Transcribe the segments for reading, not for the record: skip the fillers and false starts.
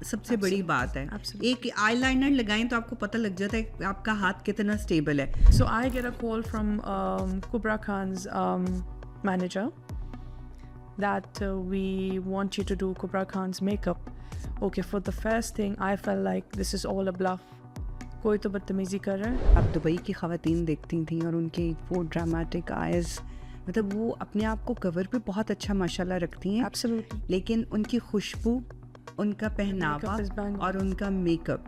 सबसे बड़ी बात है। Absolutely. एक आईलाइनर लगाएं तो आपको पता लग जाता है कि आपका हाथ कितना स्टेबल है। So I get a call from Kubra Khan's manager that we want you to do Kubra Khan's makeup. Okay, for the first thing, I felt like this is all a bluff. कोई तो बदतमीजी कर रहा है. आप Dubai की ख़वातीन देखती थी और उनके वो ड्रामेटिक आइज़, मतलब वो अपने आप को कवर पे बहुत अच्छा माशाल्लाह रखती हैं, Absolutely. लेकिन उनकी खुशबू, उनका पहनावा is bang. और उनका मेकअप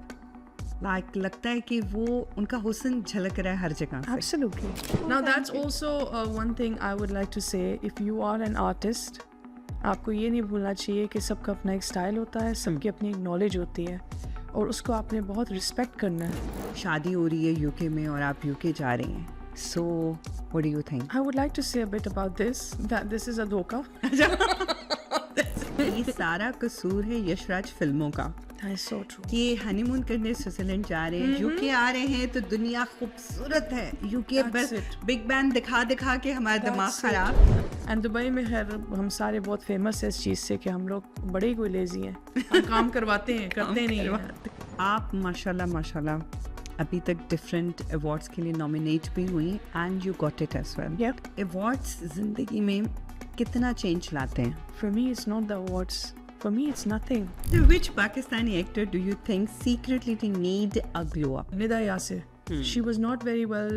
लगता है कि वो उनका हुस्न झलक रहा है हर जगह से। Absolutely. Now that's also one thing I would like to say. If you are an artist, आपको ये नहीं भूलना चाहिए कि सबका अपना एक स्टाइल होता है, सबकी अपनी एक नॉलेज होती है और उसको आपने बहुत रिस्पेक्ट करना है. शादी हो रही है यूके में और आप यूके जा रही हैं, so what do you think? I would like to say a bit about this, that this is a धोखा. ये सारा कसूर है यशराज फिल्मों का। That is so true. कि हनीमून करने स्विट्जरलैंड जा रहे हैं, यूके आ रहे हैं तो दुनिया खूबसूरत है, यूके That's बस it. बिग बैन दिखा दिखा के हमारा दिमाग That's it. खराब। एंड दुबई में खैर हम सारे बहुत फेमस है इस चीज़ से कि हम लोग बड़े ही कोई लेजी हैं. हम काम करवाते हैं, करते नहीं हैं. आप माशाल्लाह माशाल्लाह अभी तक डिफरेंट अवार्ड्स के लिए नॉमिनेट भी हुई and you got it as well. Yep. Awards जिंदगी में कितना चेंज लाते हैं? For me, it's not the awards. For me, it's nothing. Which Pakistani actor do you think secretly need a glow up? Nida Yasir. She was not very well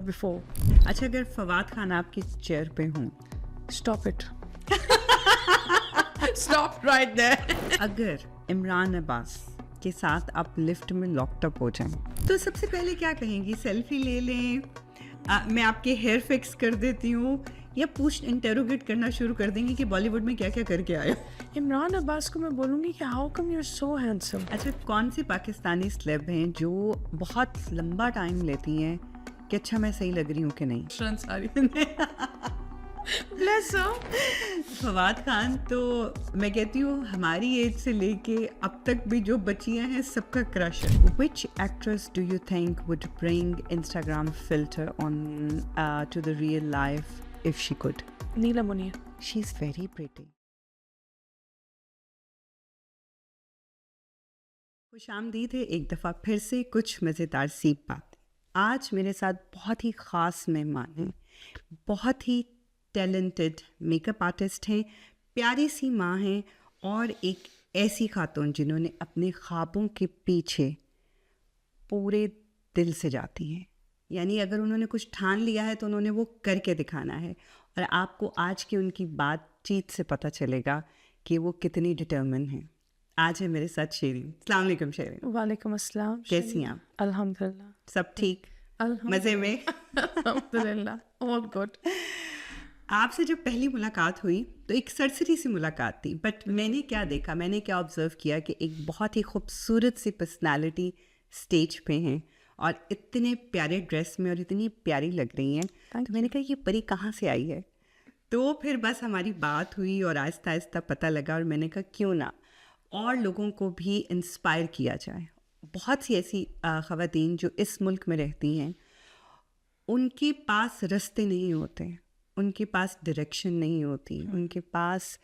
before. अच्छा, अगर फवाद खान आपकी chair पे हों, Stop it. Stop right there. अगर इमरान अब्बास के साथ आप lift में लॉकअप हो जाएं, तो सबसे पहले क्या कहेंगी? सेल्फी ले लें, मैं आपके हेयर फिक्स कर देती हूँ, या पूछ इंटेरोगेट करना शुरू कर देंगी कि बॉलीवुड में क्या क्या करके आए? इमरान अब्बास को मैं बोलूँगी कि how come you are so handsome. अच्छा, कौन सी पाकिस्तानी स्लेब हैं जो बहुत लंबा टाइम लेती हैं कि अच्छा मैं सही लग रही हूँ कि नहीं? Bless her. फवाद खान तो मैं कहती हूँ हमारी एज से लेके अब तक भी जो बच्चियाँ हैं सबका क्रश है। Which actress do you think would bring Instagram filter on to the real life if she could? Neela Munir. She's very pretty. खुशामदीद है एक दफ़ा फिर से कुछ मज़ेदार सी बात। आज मेरे साथ बहुत ही ख़ास मेहमान हैं, बहुत ही टैलेंटेड मेकअप आर्टिस्ट हैं, प्यारी सी माँ हैं और एक ऐसी खातून जिन्होंने अपने ख्वाबों के पीछे पूरे दिल से जाती हैं। यानी अगर उन्होंने कुछ ठान लिया है तो उन्होंने वो करके दिखाना है, और आपको आज की उनकी बातचीत से पता चलेगा कि वो कितनी डिटर्मिन हैं। आज है मेरे साथ शेरीन। अस्सलाम वालेकुम शेरीन। वालेकुम अस्सलाम. कैसी हैं आप? अल्हम्दुलिल्लाह. सब ठीक? मज़े में? अल्हम्दुलिल्लाह. All good. आपसे जब पहली मुलाकात हुई तो एक सरसरी सी मुलाकात थी, बट मैंने क्या देखा, मैंने क्या ऑब्ज़र्व किया कि एक बहुत ही खूबसूरत सी पर्सनालिटी स्टेज पे हैं और इतने प्यारे ड्रेस में और इतनी प्यारी लग रही हैं। तो मैंने कहा ये परी कहाँ से आई है? तो फिर बस हमारी बात हुई और आहिस्ता आहिस्ता पता लगा, और मैंने कहा क्यों ना और लोगों को भी इंस्पायर किया जाए। बहुत सी ऐसी ख़वातीन जो इस मुल्क में रहती हैं, उनके पास रास्ते नहीं होते, उनके पास डायरेक्शन नहीं होती, उनके पास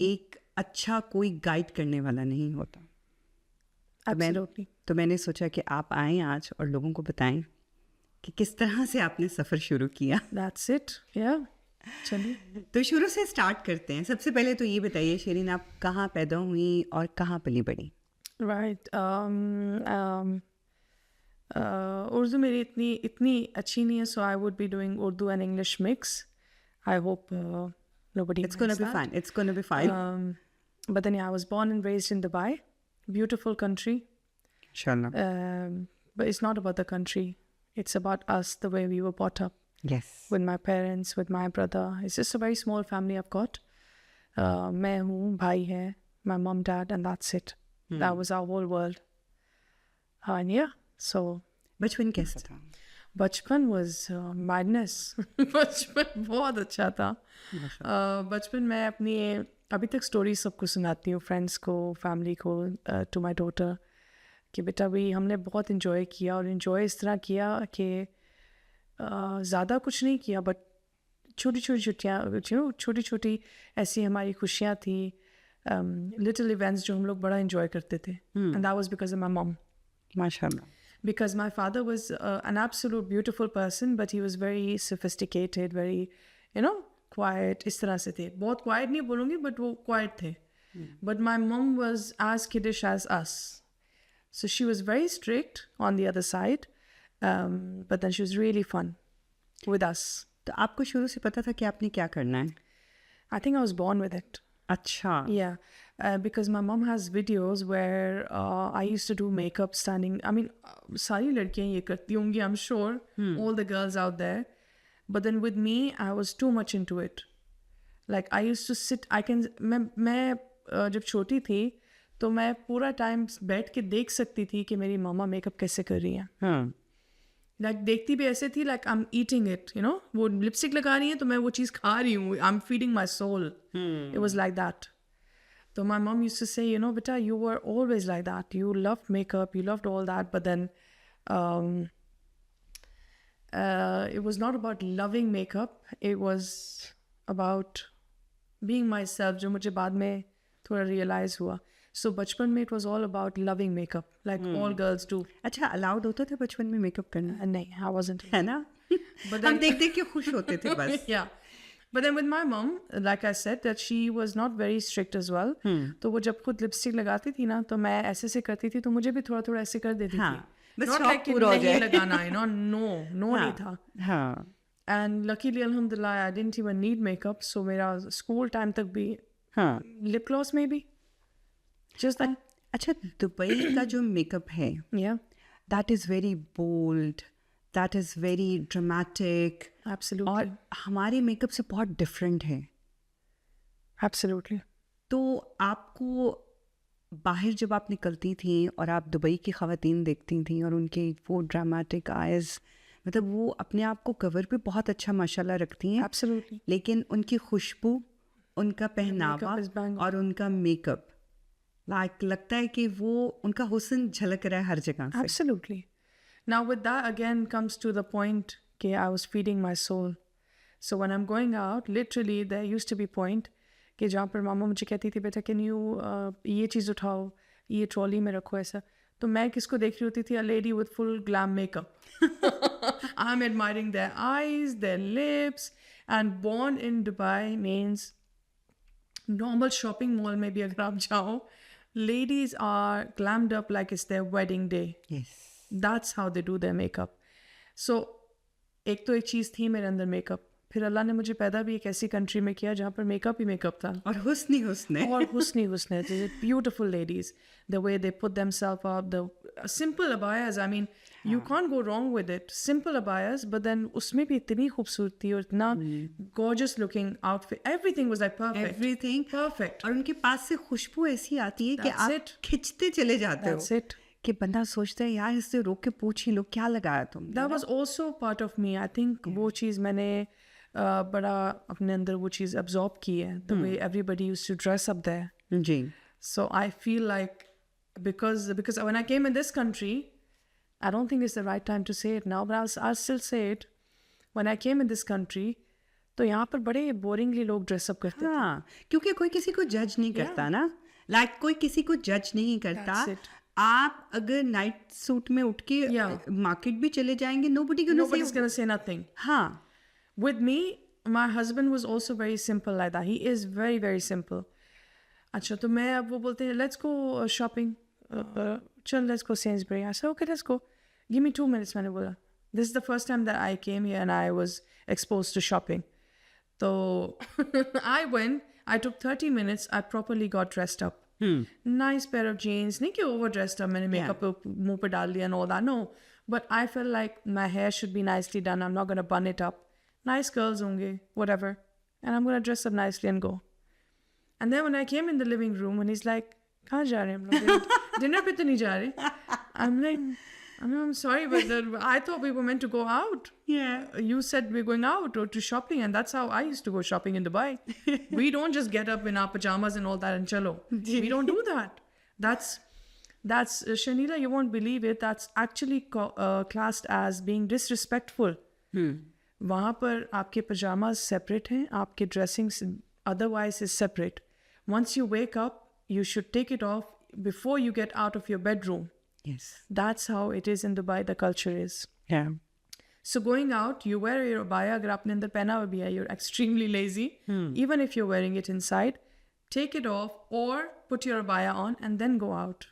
एक अच्छा कोई गाइड करने वाला नहीं होता। Absolutely. तो मैंने सोचा कि आप आएँ आज और लोगों को बताएं कि किस तरह से आपने सफ़र शुरू किया। That's it. Yeah. चलिए. तो शुरू से स्टार्ट करते हैं। सबसे पहले तो ये बताइए शेरीन, आप कहाँ पैदा हुई और कहाँ पली बड़ी? Right. उर्दू मेरी इतनी अच्छी नहीं है, so I would be doing Urdu and English mix. I hope nobody It's gonna minds be that. fine. It's gonna be fine. But then yeah, I was born and raised in Dubai. Beautiful country. Inshallah. But it's not about the country. It's about us, the way we were brought up. Yes. With my parents, with my brother. It's just a very small family I've got. मैं हूँ, भाई है, my mom, dad, and that's it. That was our whole world. And yeah, so बचपन कैसा था? बचपन was madness. बचपन बहुत अच्छा था. बचपन मैं अपनी अभी तक स्टोरी सबको सुनाती हूँ, फ्रेंड्स को, फैमिली को, टू माई डॉटर, कि बेटा भी हमने बहुत इन्जॉय किया, और इन्जॉय इस तरह किया कि ज़्यादा कुछ नहीं किया, बट छोटी छोटी छुट्टियाँ, छोटी छोटी ऐसी हमारी खुशियाँ थी. लिटिल इवेंट्स जो हम लोग बड़ा enjoy करते थे. And that was because of my mom. माशाल्लाह. Because my father was an absolute beautiful person, but he was very sophisticated, very, quiet. इस तरह से थे. बहुत quiet नहीं बोलूँगी, but वो quiet थे. But my mom was as kiddish as us. So she was very strict on the other side, but then she was really fun with us. तो आपको शुरू से पता था कि आपने क्या करना है? I think I was born with it. अच्छा. Yeah, because my mom has videos where I used to do makeup standing. I mean, सारी लड़कियां ये करती होंगी, I'm sure, all the girls out there. But then with me, I was too much into it. Like I used to sit. मैं जब छोटी थी तो मैं पूरा टाइम बैठ के देख सकती थी कि मेरी मामा मेकअप कैसे कर रही हैं. हाँ. लाइक देखती भी ऐसे थी, like I am eating it, वो लिपस्टिक लगा रही है तो मैं वो चीज़ खा रही हूँ. I am feeding my soul. It was like that. So my mom used to say, बेटा, you were always like that. You loved makeup, you loved all that, but then it was not about loving makeup. It was about being myself, जो मुझे बाद में थोड़ा realize हुआ. So बचपन में it was all about loving makeup, like all girls do. अच्छा, allowed होता था बचपन में मेकअप करना? नहीं, I wasn't. है ना? हम देख देख के खुश होते थे बस. Yeah. But then with my mom, like I said, that she was not very strict as well. तो वो जब खुद लिपस्टिक लगाती थी ना, तो मैं ऐसे से करती थी, तो मुझे भी थोड़ा थोड़ा ऐसे कर देती थी. बस Not शौक like कि पूरा हो नहीं जाए. लगाना, no नहीं था. हाँ. And luckily, alhamdulillah, I didn't even need makeup. So मेरा school time तक भी हाँ. lip gloss maybe. Just that. अच्छा, दुबई का जो मेकअप है, Yeah, that is very bold, that is very dramatic, absolutely. और हमारे मेकअप से बहुत डिफरेंट है. Absolutely. तो आपको बाहर जब आप निकलती थी और आप दुबई की ख़वातीन देखती थी और उनके वो ड्रामेटिक आइज़, मतलब वो अपने आप को कवर पे बहुत अच्छा माशाल्लाह रखती हैं, Absolutely. लेकिन उनकी खुशबू, उनका पहनावा makeup is bang on. और उनका मेकअप, लगता है कि वो उनका हुस्न झलक रहा है हर जगह से. Absolutely. Now with that again comes to the point कि I was feeding my soul. So when I'm going out, literally there used to be point कि जहाँ पर मामा मुझे कहती थी, बेटा कैन यू ये चीज़ उठाओ, ये ट्रॉली में रखो ऐसा, तो मैं किसको देख रही होती थी? A lady with full glam makeup. I'm admiring their eyes, their lips, and born in Dubai means normal shopping mall में भी अगर आप जाओ, ladies are glammed up like it's their wedding day. Yes. That's how they do their makeup. So एक तो एक चीज़ थी मेरे अंदर मेकअप. फिर अल्लाह ने मुझे पैदा भी एक ऐसी कंट्री में किया जहाँ पर मेकअप ही मेकअप था. और हुस्न ही हुस्न है. और हुस्न ही हुस्न है. Beautiful ladies, the way they put themselves up, the simple abayas, I mean, you can't go wrong with it. Simple abayas, but then उसमें भी इतनी खूबसूरती और इतना gorgeous looking outfit. Everything was like perfect. Everything Perfect. और उनके पास से खुशबू ऐसी आती है कि That's आप it. खिंचते चले जाते That's हो it. कि बंदा सोचता है यार इससे रोक के पूछ ही लो क्या लगाया तुम. That was also part of me. I think वो चीज़ मैंने बड़ा अपने अंदर वो चीज़ absorb की है. The way everybody used to dress up there. Ji. So I feel like because when I came in this country, I don't think it's the right time to say it now, but I'll still say it. When I came in this country, तो यहाँ पर बड़े boringly लोग dress up करते थे. हाँ, क्योंकि कोई किसी को जज नहीं करता ना. कोई किसी को जज नहीं करता. That's it. आप अगर नाइट सूट में उठ के मार्केट भी चले जाएंगे, Nobody's gonna say nothing. हाँ. With me, my husband was also very simple like that. He is very, very simple. अच्छा, तो मैं अब वो बोलते हैं let's go shopping. चल, let's go Sainsbury. I said okay, let's go. Give me 2 minutes. मैंने बोला. This is the first time that I came here and I was exposed to shopping. So I went. I took 30 minutes. I properly got dressed up. Nice pair of jeans. नहीं कि over dressed up. मैंने makeup मुंह पे डाल लिया and all that. No. But I felt like my hair should be nicely done. I'm not gonna bun it up. Nice curls होंगे, whatever. And I'm gonna dress up nicely and go. And then when I came in the living room and he's like, कहाँ जा रहे हैं हम लोग? Dinner पे तो नहीं जा रहे. I'm like, I'm sorry, but I thought we were meant to go out. Yeah. You said we're going out or to shopping, and that's how I used to go shopping in Dubai. We don't just get up in our pajamas and all that and chalo. We don't do that. That's Shanila, you won't believe it. That's actually classed as being disrespectful. वहाँ पर आपके pajamas separate हैं, आपके dressing otherwise is separate. Once you wake up, you should take it off before you get out of your bedroom. Yes. That's how it is in Dubai, the culture is. Yeah. So going out, you wear your abaya. अगर आपने अंदर पहना हुआ भी है, you're extremely lazy. Even if you're wearing it inside, take it off or put your abaya on and then go out.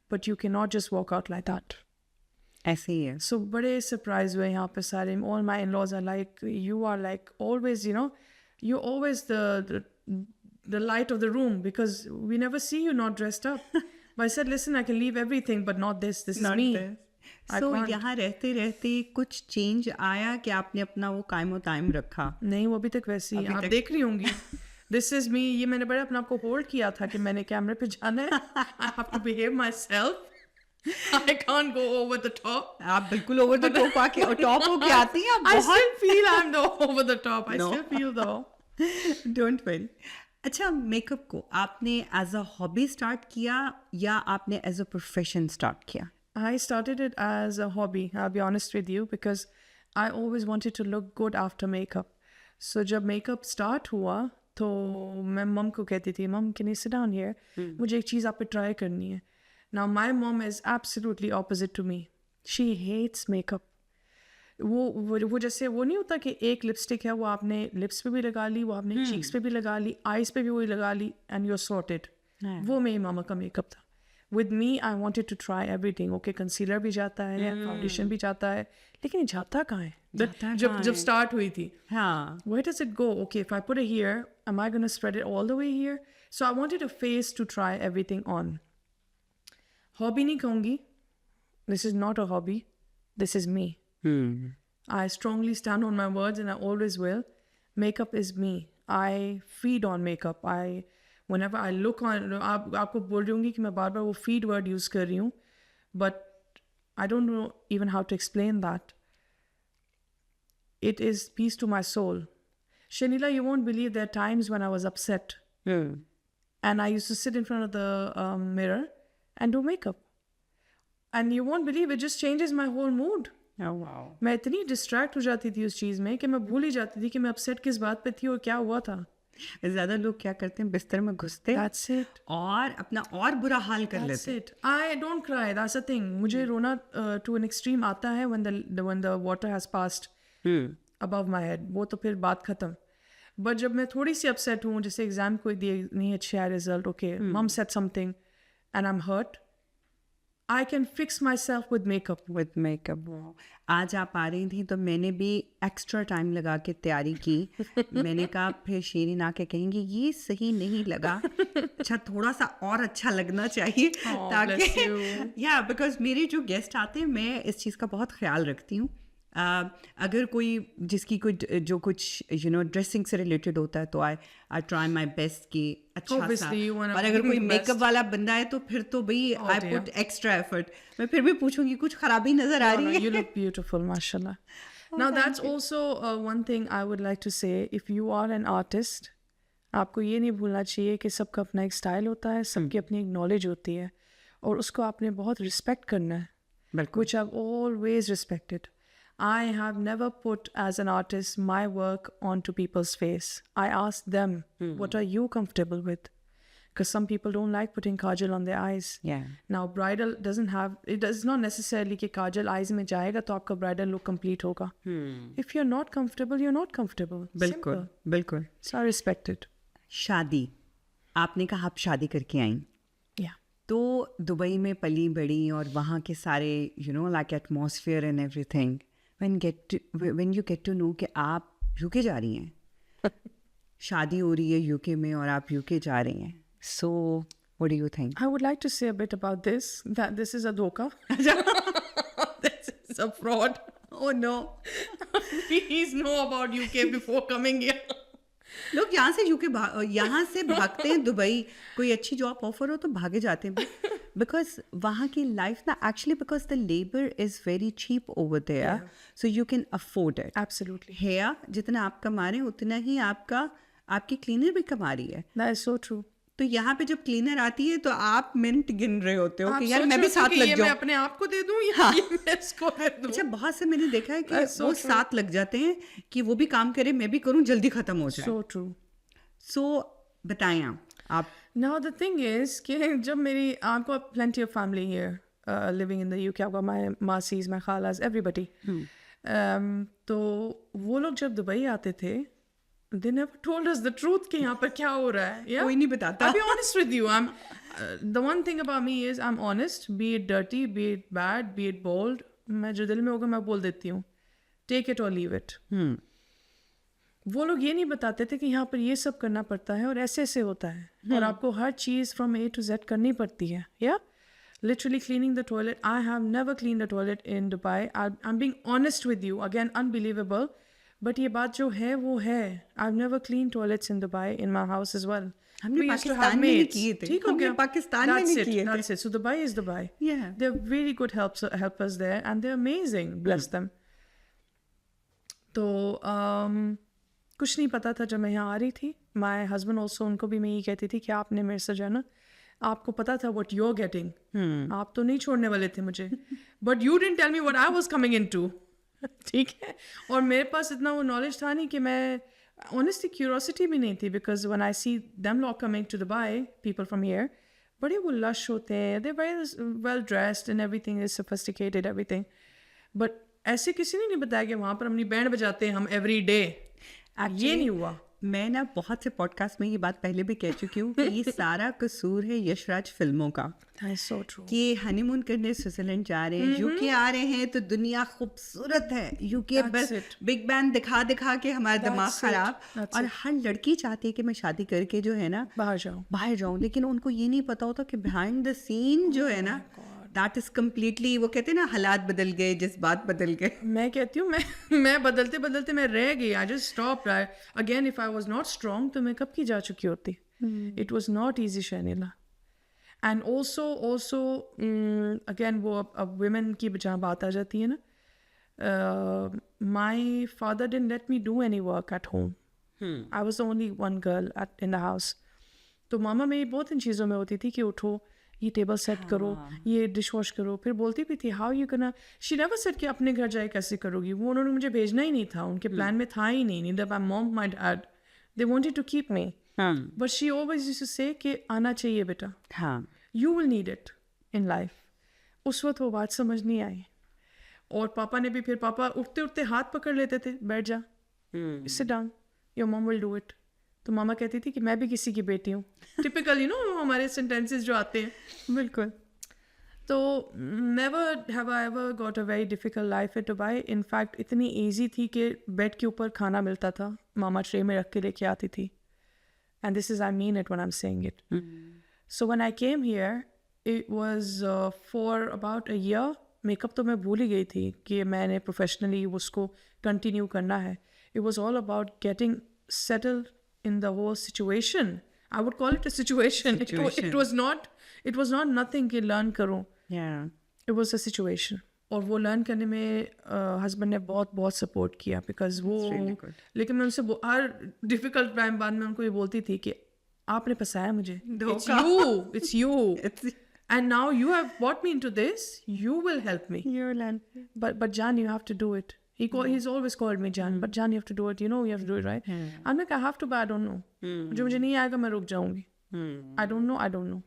But you cannot just walk out like that. ऐसे ही है. So बड़े surprise हुए यहाँ पे सारे. All my in-laws are like, you are like always, you know, you're always the light of the room because we never see you not dressed up. But I said, listen, I can leave everything, but not this. This is me. So यहाँ रहते रहते कुछ change आया कि आपने अपना वो कायमो time रखा? नहीं, वो अभी तक वैसे ही आप देख रही होंगी. This is me. ये मैंने बड़े अपने आप को होल्ड किया था कि मैंने कैमरे पे जाना है. I have to behave myself. I can't go over the top. आप बिल्कुल over the top आके टॉप होके आती हैं. I still feel I'm over the top. I still feel though. Don't worry. अच्छा, मेकअप को आपने एज अ हॉबी स्टार्ट किया या आपने एज अ प्रोफेशन स्टार्ट किया? I started it as a hobby, I'll be honest with you, because I always wanted to look good after makeup. So जब makeup start हुआ तो मैं मम को कहती थी, मम can you sit down here? मुझे एक चीज़ आप पे ट्राई करनी है. Now my mom is absolutely opposite to me. She hates makeup. वो जैसे वो नहीं होता कि एक लिपस्टिक है वो आपने लिप्स पे भी लगा ली, वो आपने चीक्स पे भी लगा ली, आईज पे भी वही लगा ली एंड यूर सॉर्टेड. वो मेरी मामा का मेकअप था. With me I wanted to try everything. Okay, concealer भी जाता है, फाउंडेशन भी जाता है, लेकिन ये जाता कहाँ है? जब स्टार्ट हुई थी, हाँ, where does it go? Okay, if I put it here, am I going to spread it all the way here? So I wanted a face to try everything on. Hobby नहीं कहूँगी. This is not a hobby. This is me. I strongly stand on my words and I always will. Makeup is me. I feed on makeup. Whenever I look on, आपको बोल रही हूँगी कि मैं बार बार वो feed word use कर रही हूँ, but I don't know even how to explain that. It is peace to my soul. Shanila, you won't believe there are times when I was upset. And I used to sit in front of the mirror and do makeup. And you won't believe it just changes my whole mood. Oh, wow. मैं इतनी distract हो जाती थी उस चीज़ में कि मैं भूल ही जाती थी कि मैं अपसेट किस बात पे थी और क्या हुआ था. ज़्यादा लोग क्या करते हैं, बिस्तर में घुसते That's it. और अपना और बुरा हाल कर That's लेते. it. I don't cry. That's the thing. मुझे रोना to an extreme आता है when the water has passed above my head. वो तो फिर बात खत्म. But जब मैं थोड़ी सी अपसेट हूँ, जैसे एग्जाम कोई दिए नहीं अच्छे आया result, okay, mom said something and I'm hurt, I can fix myself with makeup. With makeup. Wow. आज आप आ रही थी तो मैंने भी एक्स्ट्रा टाइम लगा के तैयारी की. मैंने कहा फिर शीरीन आके कहेंगी ये सही नहीं लगा, अच्छा थोड़ा सा और अच्छा लगना चाहिए. ताकि या बिकॉज मेरे जो गेस्ट आते हैं मैं इस चीज़ का बहुत ख्याल रखती हूँ. अगर कोई जिसकी कोई जो कुछ ड्रेसिंग से रिलेटेड होता है तो आई ट्राई माई बेस्ट कि अच्छा सा. और अगर कोई मेकअप वाला बंदा है तो फिर तो भाई आई पुट एक्स्ट्रा एफर्ट. मैं फिर भी पूछूंगी कुछ खराबी नजर आ रही है? You look beautiful, mashallah. Now that's also one thing I would like to say. If you are an artist, आपको ये नहीं भूलना चाहिए कि सबका अपना एक स्टाइल होता है, सबकी अपनी एक नॉलेज होती है और उसको आपने बहुत रिस्पेक्ट करना है. Which I've always respected. I have never put as an artist my work onto people's face. I ask them, what are you comfortable with? Because some people don't like putting kajal on their eyes. Yeah. Now bridal doesn't have, it is not necessarily कि kajal eyes में जाएगा तो आपका bridal look complete होगा. If you're not comfortable, you're not comfortable. बिल्कुल बिल्कुल. So I respect it. शादी, आपने कहा आप शादी करके आई. Yeah. तो दुबई में पली बड़ी और वहाँ के सारे like atmosphere and everything. When you get to know कि आप यूके जा रही हैं, शादी हो रही है यूके में और आप यूके जा रही हैं, so what do you think? I would like to say a bit about this, that this is a dhoka. This is a fraud. Oh no. Please know about UK before coming here. लोग यहाँ से भागते हैं Dubai. कोई अच्छी job offer हो तो भागे जाते हैं बिकॉज वहाँ की लाइफ ना actually because the labour is very cheap over there, so you can afford it. Absolutely. Here जितना आप कमा रहे हैं उतना ही आपकी क्लीनर भी कमा रही है. That is so true. तो यहाँ पे जब क्लीनर आती है तो आप मिनट गिन रहे होते हो कि यार मैं भी साथ लग जाऊं. मैं अपने आप को दे दूं या मैं इसको दे दूं. अच्छा, बहुत से मैंने देखा है कि वो साथ लग जाते हैं कि वो भी काम करे मैं भी करूं, जल्दी खत्म हो जाए. So true. सो बताएं आप. आप Now the thing is कि जब मेरी आपको plenty of family here living in the UK, आपका my मासीज, my खालास, everybody. तो वो लोग जब दुबई आते थे, they never told us the truth कि यहाँ पर क्या हो रहा है. Yeah? कोई नहीं बताता. I'll be honest with you. The one thing about me is I'm honest, be it dirty, be it bad, be it bold. मैं जो दिल में होगा मैं बोल देती हूँ. Take it or leave it. वो लोग ये नहीं बताते थे कि यहाँ पर ये सब करना पड़ता है और ऐसे ऐसे होता है और आपको हर चीज़ from A to Z करनी पड़ती है. Yeah? Literally cleaning the toilet. I have never cleaned a toilet in Dubai. I'm being honest with you. Again, unbelievable. But ये बात जो है वो है. I've never cleaned toilets in Dubai in my house as well. हमने पाकिस्तान में नहीं किए थे. ठीक हो गया. पाकिस्तान में नहीं किए थे. That's it. So Dubai is Dubai. Yeah. They're really good helpers there and they're amazing. Bless them. तो कुछ नहीं पता था जब मैं यहाँ आ रही थी. My husband also, उनको भी मैं ये कहती थी कि आपने मेरे से जो है ना, आपको पता था what you're getting. आप तो नहीं छोड़ने वाले थे मुझे. But you didn't tell me what I was coming into. ठीक है. और मेरे पास इतना वो knowledge था नहीं कि मैं honestly curiosity भी नहीं थी because when I see them lot coming to Dubai, people from here, बड़े वो lush होते हैं. They're very well dressed and everything is sophisticated, everything. But ऐसे किसी ने नहीं बताया कि वहाँ पर हम नहीं बैंड बजाते हैं हम every day. ये नहीं हुआ. मैं ना बहुत से पॉडकास्ट में ये बात पहले भी कह चुकी हूँ कि ये सारा कसूर है यशराज फिल्मों का. So true. कि हनीमून करने स्विट्जरलैंड जा रहे हैं, यूके आ रहे हैं तो दुनिया खूबसूरत है, यूके बस बिग बैन दिखा दिखा के हमारा दिमाग खराब. और हर लड़की चाहती है कि मैं शादी करके जो है ना बाहर जाऊँ, लेकिन उनको ये नहीं पता होता कि बिहाइंड द सीन जो है ना, दैट इज कम्प्लीटली, वो कहते हैं ना हालात बदल गए, जज्बात बदल गए. मैं कहती हूँ मैं बदलते बदलते मैं रह गई. I just stop. Again if I was not strong तो मैं कब की जा चुकी होती. It was not easy Sharnila. And also again वो अब वुमेन की जहाँ बात आ जाती है ना, my father didn't let me do any work at home. I was the only one girl in the house. तो मामा मेरी बहुत इन चीज़ों में होती थी कि उठो, ये टेबल सेट करो, ये डिश वॉश करो. फिर बोलती भी थी how you can, she never said कि अपने घर जाए कैसे करोगी. वो उन्होंने मुझे भेजना ही नहीं था, उनके प्लान में था ही नहीं. Neither my mom, my dad, they wanted to keep me. But she always used to say कि आना चाहिए बेटा, you will need it in life. उस वक्त वो बात समझ नहीं आई. और पापा ने भी, फिर पापा उठते उठते हाथ पकड़ लेते थे, बैठ जा, sit down, your mom will do it. तो मामा कहती थी कि मैं भी किसी की बेटी हूँ. टिपिकल यू नो हमारे सेंटेंसेस जो आते हैं. बिल्कुल. तो never have I ever got a very difficult life at Dubai. In fact इतनी ईजी थी कि बेड के ऊपर खाना मिलता था, मामा ट्रे में रख के लेके आती थी. And this is I mean it when I am saying it. So when I came here it was for about a year. Makeup तो मैं भूल ही गई थी कि मैंने प्रोफेशनली उसको कंटिन्यू करना है. It was all about getting settled in the whole situation. I would call it a situation. It was not nothing कि learn करूँ. Yeah. It was a situation. और वो learn करने में husband ने बहुत support किया because वो really, लेकिन मैं उनसे हर difficult time बाद में उनको ये बोलती थी कि आपने फंसाया मुझे. It's you. And now you have brought me into this. You will help me. You will help me. But Jan, you have to do it. He's always called me Jan, but Jan, you have to do it. You know, you have to do it, right? I'm like, I have to, but I don't know. जो मुझे नहीं आएगा मैं रुक जाऊंगी. I don't know.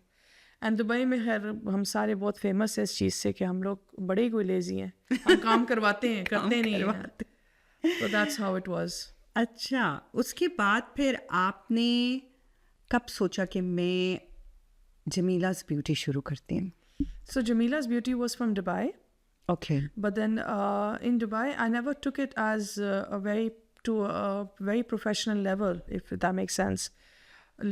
And Dubai में खैर हम सारे बहुत फेमस है इस चीज़ से कि हम लोग बड़े ही कोई लेजी हैं. हम काम करवाते हैं, करते नहीं हैं. So that's how it was. अच्छा, उसके बाद फिर आपने कब सोचा कि मैं जमीला's ब्यूटी शुरू करती हूँ? So Jamila's Beauty was from Dubai. Okay. But then in Dubai, I never took it as a very professional level, if that makes sense.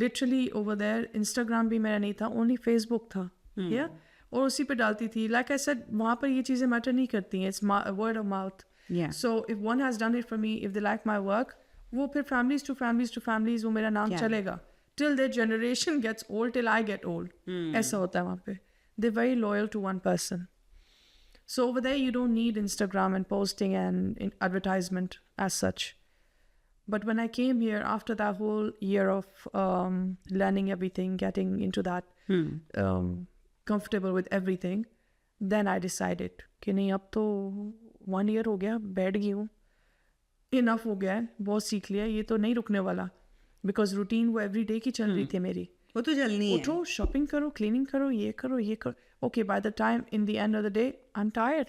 Literally over there, Instagram भी मेरा नहीं था, only Facebook था. Yeah. और उसी पे डालती थी. Like I said, वहाँ पर ये चीज़ें matter नहीं करती हैं. It's word of mouth. Yeah. So if one has done it for me, if they like my work, वो फिर families to families वो मेरा नाम चलेगा. Till their generation gets old, till I get old. ऐसा होता है वहाँ पे. They're very loyal to one person. So over there, you don't need Instagram and posting and advertisement as such. But when I came here, after that whole year of learning everything, getting into that, comfortable with everything, then I decided कि नहीं अब तो 1 year हो गया, बैठ गई हूँ, enough हो गया है, बहुत सीख लिया, ये तो नहीं रुकने वाला. Because routine वो every day की चल रही थी मेरी. वो तो जलनी है. उठो, शॉपिंग करो, क्लीनिंग करो, ये करो, ये करो. Okay, by the time in the end of the day I am tired.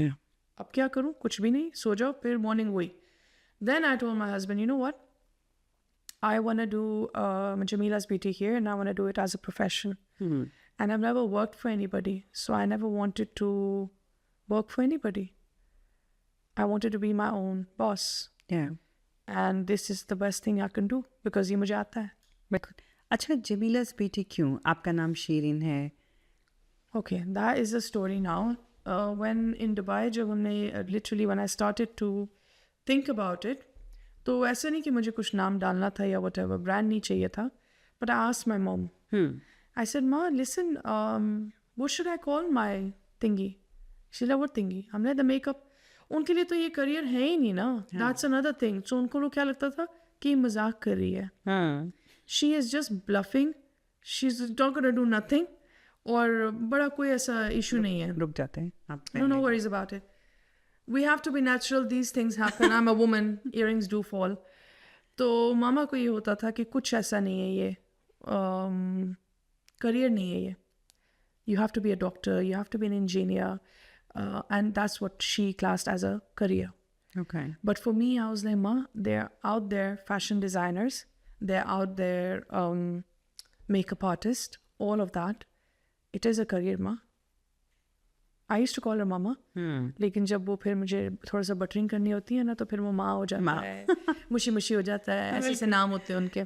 Yeah. अब क्या करूँ? कुछ भी नहीं, सो जाओ, फिर मॉर्निंग वही. Then I told my husband, you know what? I want to do Jamila's Beauty here, and I want to do it as a profession. And I've never worked for anybody, so I never wanted to work for anybody. I wanted to be my own boss. Yeah. And this is the best thing I can do because ये मुझे आता है. बिल्कुल. अच्छा, जमीला's Beauty क्यों? आपका नाम शीरिन है. Okay, that is the story now. When in Dubai, जब हमने literally when I started to think about it, तो ऐसा नहीं कि मुझे कुछ नाम डालना था या whatever, brand नहीं चाहिए था. But I asked my mom. I said, Ma, listen, what should I call my thingy? She's like, what thingy? हमने the makeup. उनके लिए तो ये करियर है ही नहीं ना. That's another thing. So उनको लोग क्या लगता था कि मजाक कर रही है. She is just bluffing. She's not going to do nothing. और बड़ा कोई ऐसा इशू नहीं है. रुक जाते हैं आप. No worries about it. We have to be natural. These things happen. I'm a woman. Earrings do fall. तो मामा को ये होता था कि कुछ ऐसा नहीं है ये. करियर नहीं है ये. You have to be a doctor. You have to be an engineer. And that's what she classed as a career. Okay. But for me, I was like, Ma, they're out there fashion designers. They're out there makeup artists. All of that. It is a career, Ma. I used to call her mama. लेकिन जब वो फिर मुझे थोड़ा सा buttering करनी होती है ना, तो फिर वो माँ हो जाता है, मुशी मुशी हो जाता है, ऐसे ऐसे नाम होते हैं उनके.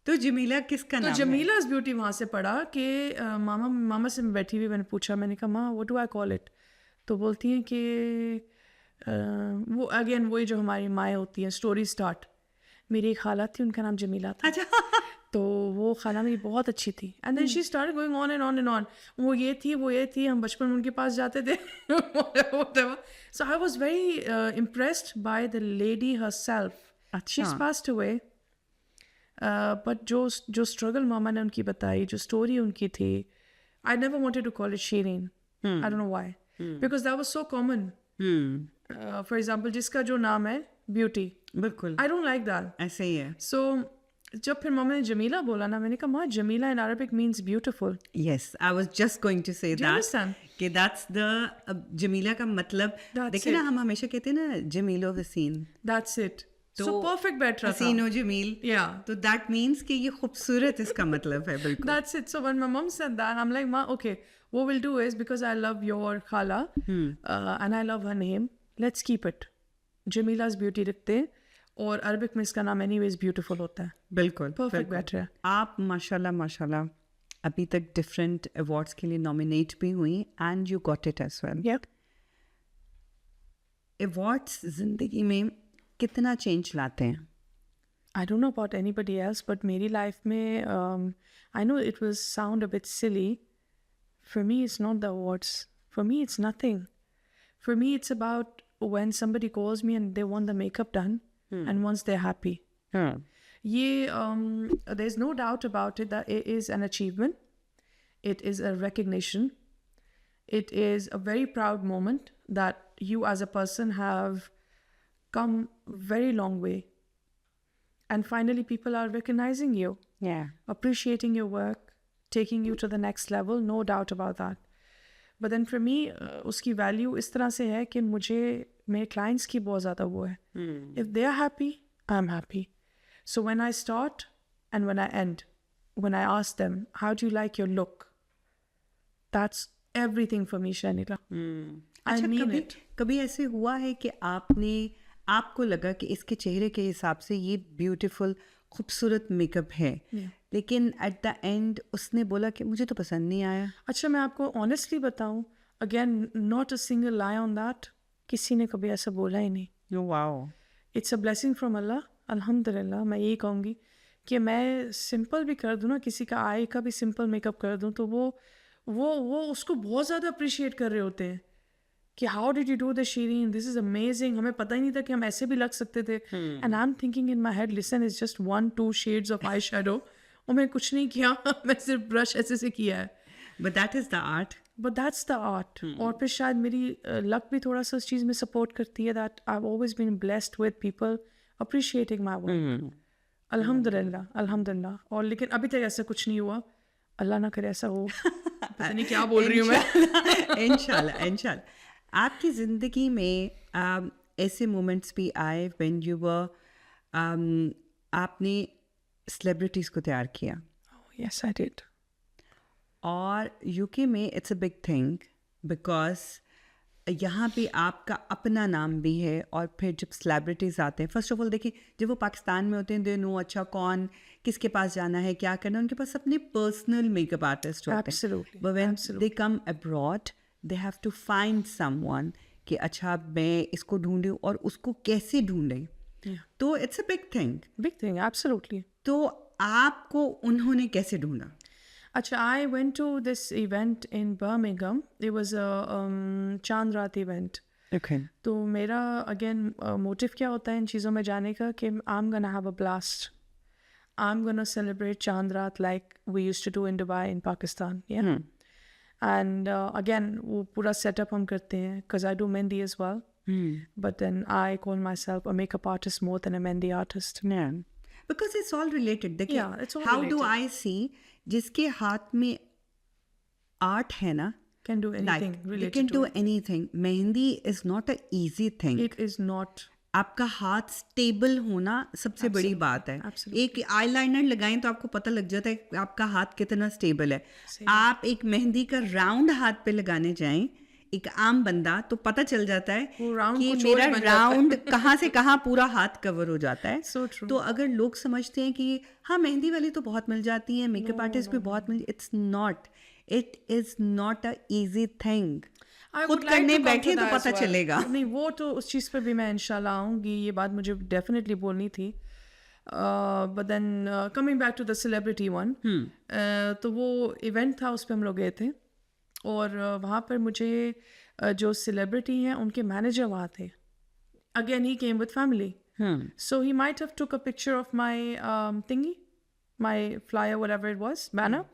तो जमीला किसका नाम है? तो जमीला's Beauty वहाँ से पढ़ा कि मामा से मैं बैठी हुई, मैंने पूछा, मैंने कहा माँ what do I call it? तो बोलती हैं कि वो अगेन वही जो हमारी माएँ होती हैं, स्टोरी स्टार्ट. मेरी एक खाला थी, उनका नाम जमीला था. तो वो खाला मेरी बहुत अच्छी थी. And then she started going on and on and on. वो ये थी, हम बचपन में उनके पास जाते थे. So I was very impressed by the lady herself. She is passed away. But जो स्ट्रगल मामा ने उनकी बताई, जो स्टोरी उनकी थी, I never wanted to call it Shireen. I don't know why, because that was so common. For example, जिसका जो नाम है ब्यूटी, बिल्कुल आई डोंट लाइक दैट. ऐसे ही है. सो जब फिर मामा ने जमीला बोला ना, मैंने कहा माँ, Jamila in Arabic means beautiful. Yes, I was just going to say that. understand? कि that's the जमीला का मतलब. देखिए ना, हम हमेशा कहते हैं ना जमीलो हसीन. That's it. So perfect बैठ रहा था. हसीनो जमील. Yeah. तो that means कि ये खूबसूरत इसका मतलब है. बिल्कुल. That's it. So when my mom said that, I'm like, Ma, okay, what we'll do is, because I love your khala and I love her name, let's keep it. Jamila's Beauty रखते हैं. और Arabic में इसका नाम anyways beautiful होता है. बिल्कुल perfect बैठ रहा है. आप माशाल्लाह अभी तक डिफरेंट अवार्ड्स के लिए नॉमिनेट भी हुई and you got it as well. Awards जिंदगी में कितना चेंज लाते हैं? I don't know about anybody else, but मेरी लाइफ में I know it will sound a bit silly. For me it's not the awards. For me it's nothing. For me it's about when somebody calls me and they want the makeup done. And once they're happy. There's no doubt about it that it is an achievement. It is a recognition. It is a very proud moment that you as a person have come very long way. And finally people are recognizing you. Yeah. Appreciating your work, taking you to the next level, no doubt about that. But then for me, उसकी value इस तरह से है कि मुझे मेरे clients की बहुत ज़्यादा वो है. If they are happy, I'm happy. So when I start and when I end, when I ask them, how do you like your look? That's everything for me, Shanila. I mean it. कभी ऐसे हुआ है कि आपको लगा कि इसके चेहरे के हिसाब से ये ब्यूटीफुल खूबसूरत मेकअप है, लेकिन एट द एंड उसने बोला कि मुझे तो पसंद नहीं आया? अच्छा, मैं आपको ऑनेस्टली बताऊं, again not a single lie on that. किसी ने कभी ऐसा बोला ही नहीं. Wow. It's a blessing from Allah. अल्हम्दुलिल्लाह. मैं यही कहूँगी कि मैं सिंपल भी कर दूँ ना, किसी का आई का भी सिंपल मेकअप कर दूँ, तो वो उसको बहुत ज़्यादा अप्रिशिएट कर रहे होते हैं कि how did you do the Shireen, this is amazing. हमें पता ही नहीं था कि हम ऐसे भी लग सकते थे. And I am thinking in my head, listen, is just 1-2 shades of eye shadow, और मैं कुछ नहीं किया. मैं सिर्फ ब्रश ऐसे से किया है. But that is the art. But that's the art. और फिर शायद मेरी लक भी थोड़ा सा उस चीज़ में सपोर्ट करती है, that I have always been blessed with people appreciating my work. अल्हम्दुलिल्लाह। और लेकिन अभी तक ऐसा कुछ नहीं हुआ, अल्लाह ना करे ऐसा हो। पता नहीं क्या बोल रही हूँ मैं। इंशाल्लाह। आपकी ज़िंदगी में ऐसे मोमेंट्स भी आए व्हेन यू वर आपने सेलिब्रिटीज़ को तैयार किया, यस आई डिड। और यूके में it's a big thing because यहाँ पे आपका अपना नाम भी है, और फिर जब सेलिब्रिटीज़ आते हैं, फर्स्ट ऑफ ऑल देखिए जब वो पाकिस्तान में होते हैं दे नो अच्छा कौन किसके पास जाना है, क्या करना है, उनके पास अपने पर्सनल मेकअप आर्टिस्ट होते हैं। Absolutely, but when absolutely. They come abroad they have to find someone कि अच्छा मैं इसको ढूंढूं और उसको कैसे ढूंढें, तो it's a big thing. Big thing, absolutely. तो आपको उन्होंने कैसे ढूंढा? Acha, I went to this event in Birmingham. It was a चांद रात event. Okay. तो मेरा अगेन मोटिव क्या होता है इन चीज़ों में जाने का कि I'm gonna have a blast. I'm gonna celebrate चांद रात like we used to do in Dubai in Pakistan. Yeah. And again वो पूरा setup हम करते हैं because I do mehndi as well. But then I call myself a makeup artist more than a mehndi artist. Yeah. Because it's all related. देखिए, Yeah, it's all how do related. I see जिसके हाथ में art है ना, Can do anything like you related can to do it. anything. Mehndi is not a easy thing. It is not. आपका हाथ stable होना सबसे बड़ी बात है। absolutely. एक आईलाइनर लगाएं तो आपको पता लग जाता है कि आपका हाथ कितना स्टेबल है। आप एक मेहंदी का राउंड हाथ पे लगाने जाएं, एक आम बंदा, तो पता चल जाता है वो round कि कुछ मेरा और बन जाता है। राउंड कहाँ से कहाँ पूरा हाथ कवर हो जाता है। So true. तो अगर लोग समझते हैं कि हाँ मेहंदी वाली तो बहुत मिल जाती है, मेकअप आर्टिस्ट भी बहुत मिल, it's not, it is not a easy thing. I खुद would like करने to come बैठे to तो that पता as well. चलेगा। नहीं वो तो उस चीज़ पे भी मैं इंशाल्लाह आऊँगी, ये बात मुझे डेफिनेटली बोलनी थी। But then coming back to the celebrity one, तो वो इवेंट था उस पर हम लोग गए थे, और वहाँ पर मुझे जो सेलिब्रिटी हैं उनके मैनेजर वहाँ थे। Again he came with family, so he might have took a picture of my thingy, my flyer whatever it was, banner.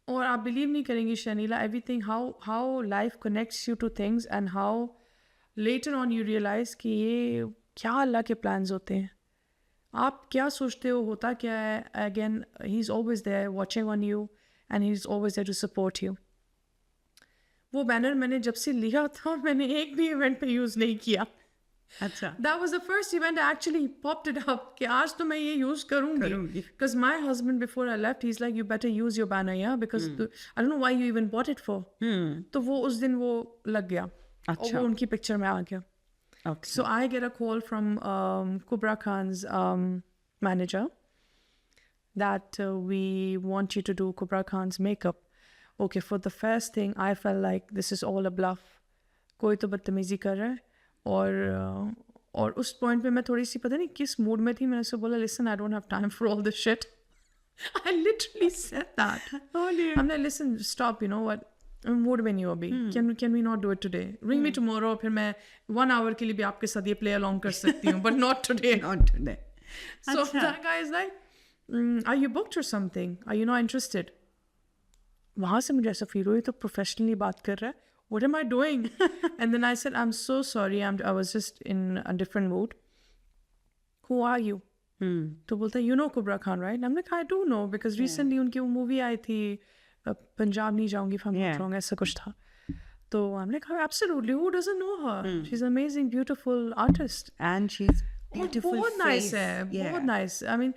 और आप बिलीव नहीं करेंगी Shanila, everything how life connects you to things and how later on you realise कि ये क्या अल्लाह के plans होते हैं। आप क्या सोचते हो होता क्या है, again he is always there watching on you and he is always there to support you. वो बैनर मैंने जब से लिया था मैंने एक भी इवेंट पे यूज़ नहीं किया। अच्छा, That was the first event I actually popped it up कि आज तो मैं ये यूज़ करूँगी, because my husband before I left he's like you better use your banner, yeah, because I don't know why you even bought it for. तो वो उस दिन वो लग गया, और वो उनकी पिक्चर में आ गया। okay. So I get a call from Kubra Khan's manager that we want you to do Kubra Khan's makeup. Okay, for the first thing I felt like this is all a bluff, कोई तो बदतमीजी कर रहा है। और उस point पे मैं थोड़ी सी पता नहीं किस मूड में थी, मैंने उससे बोला listen I don't have time for all this shit. I literally said that. I'm like listen stop, you know what, mood में नहीं हो अभी, can we not do it today, ring me tomorrow, फिर मैं 1 hour के लिए भी आपके साथ ये प्ले अलोंग कर सकती हूँ, but not today. Not today. So that guy is like, are you booked or something? Are you not interested? वहाँ से मुझे ऐसा फील हुई तो प्रोफेशनली बात कर रहा है, what am I doing? And then I said, I'm so sorry, I was just in a different mood. Who are you? तो बोलता है, you know Kubra Khan, right? I'm like, I do know, because recently उनकी वो movie आई थी, पंजाब नहीं जाऊँगी if I'm not wrong, ऐसा कुछ था। तो I'm like, oh, absolutely, who doesn't know her? She's an amazing, beautiful artist. And she's beautiful बहुत nice है, बहुत nice. I mean,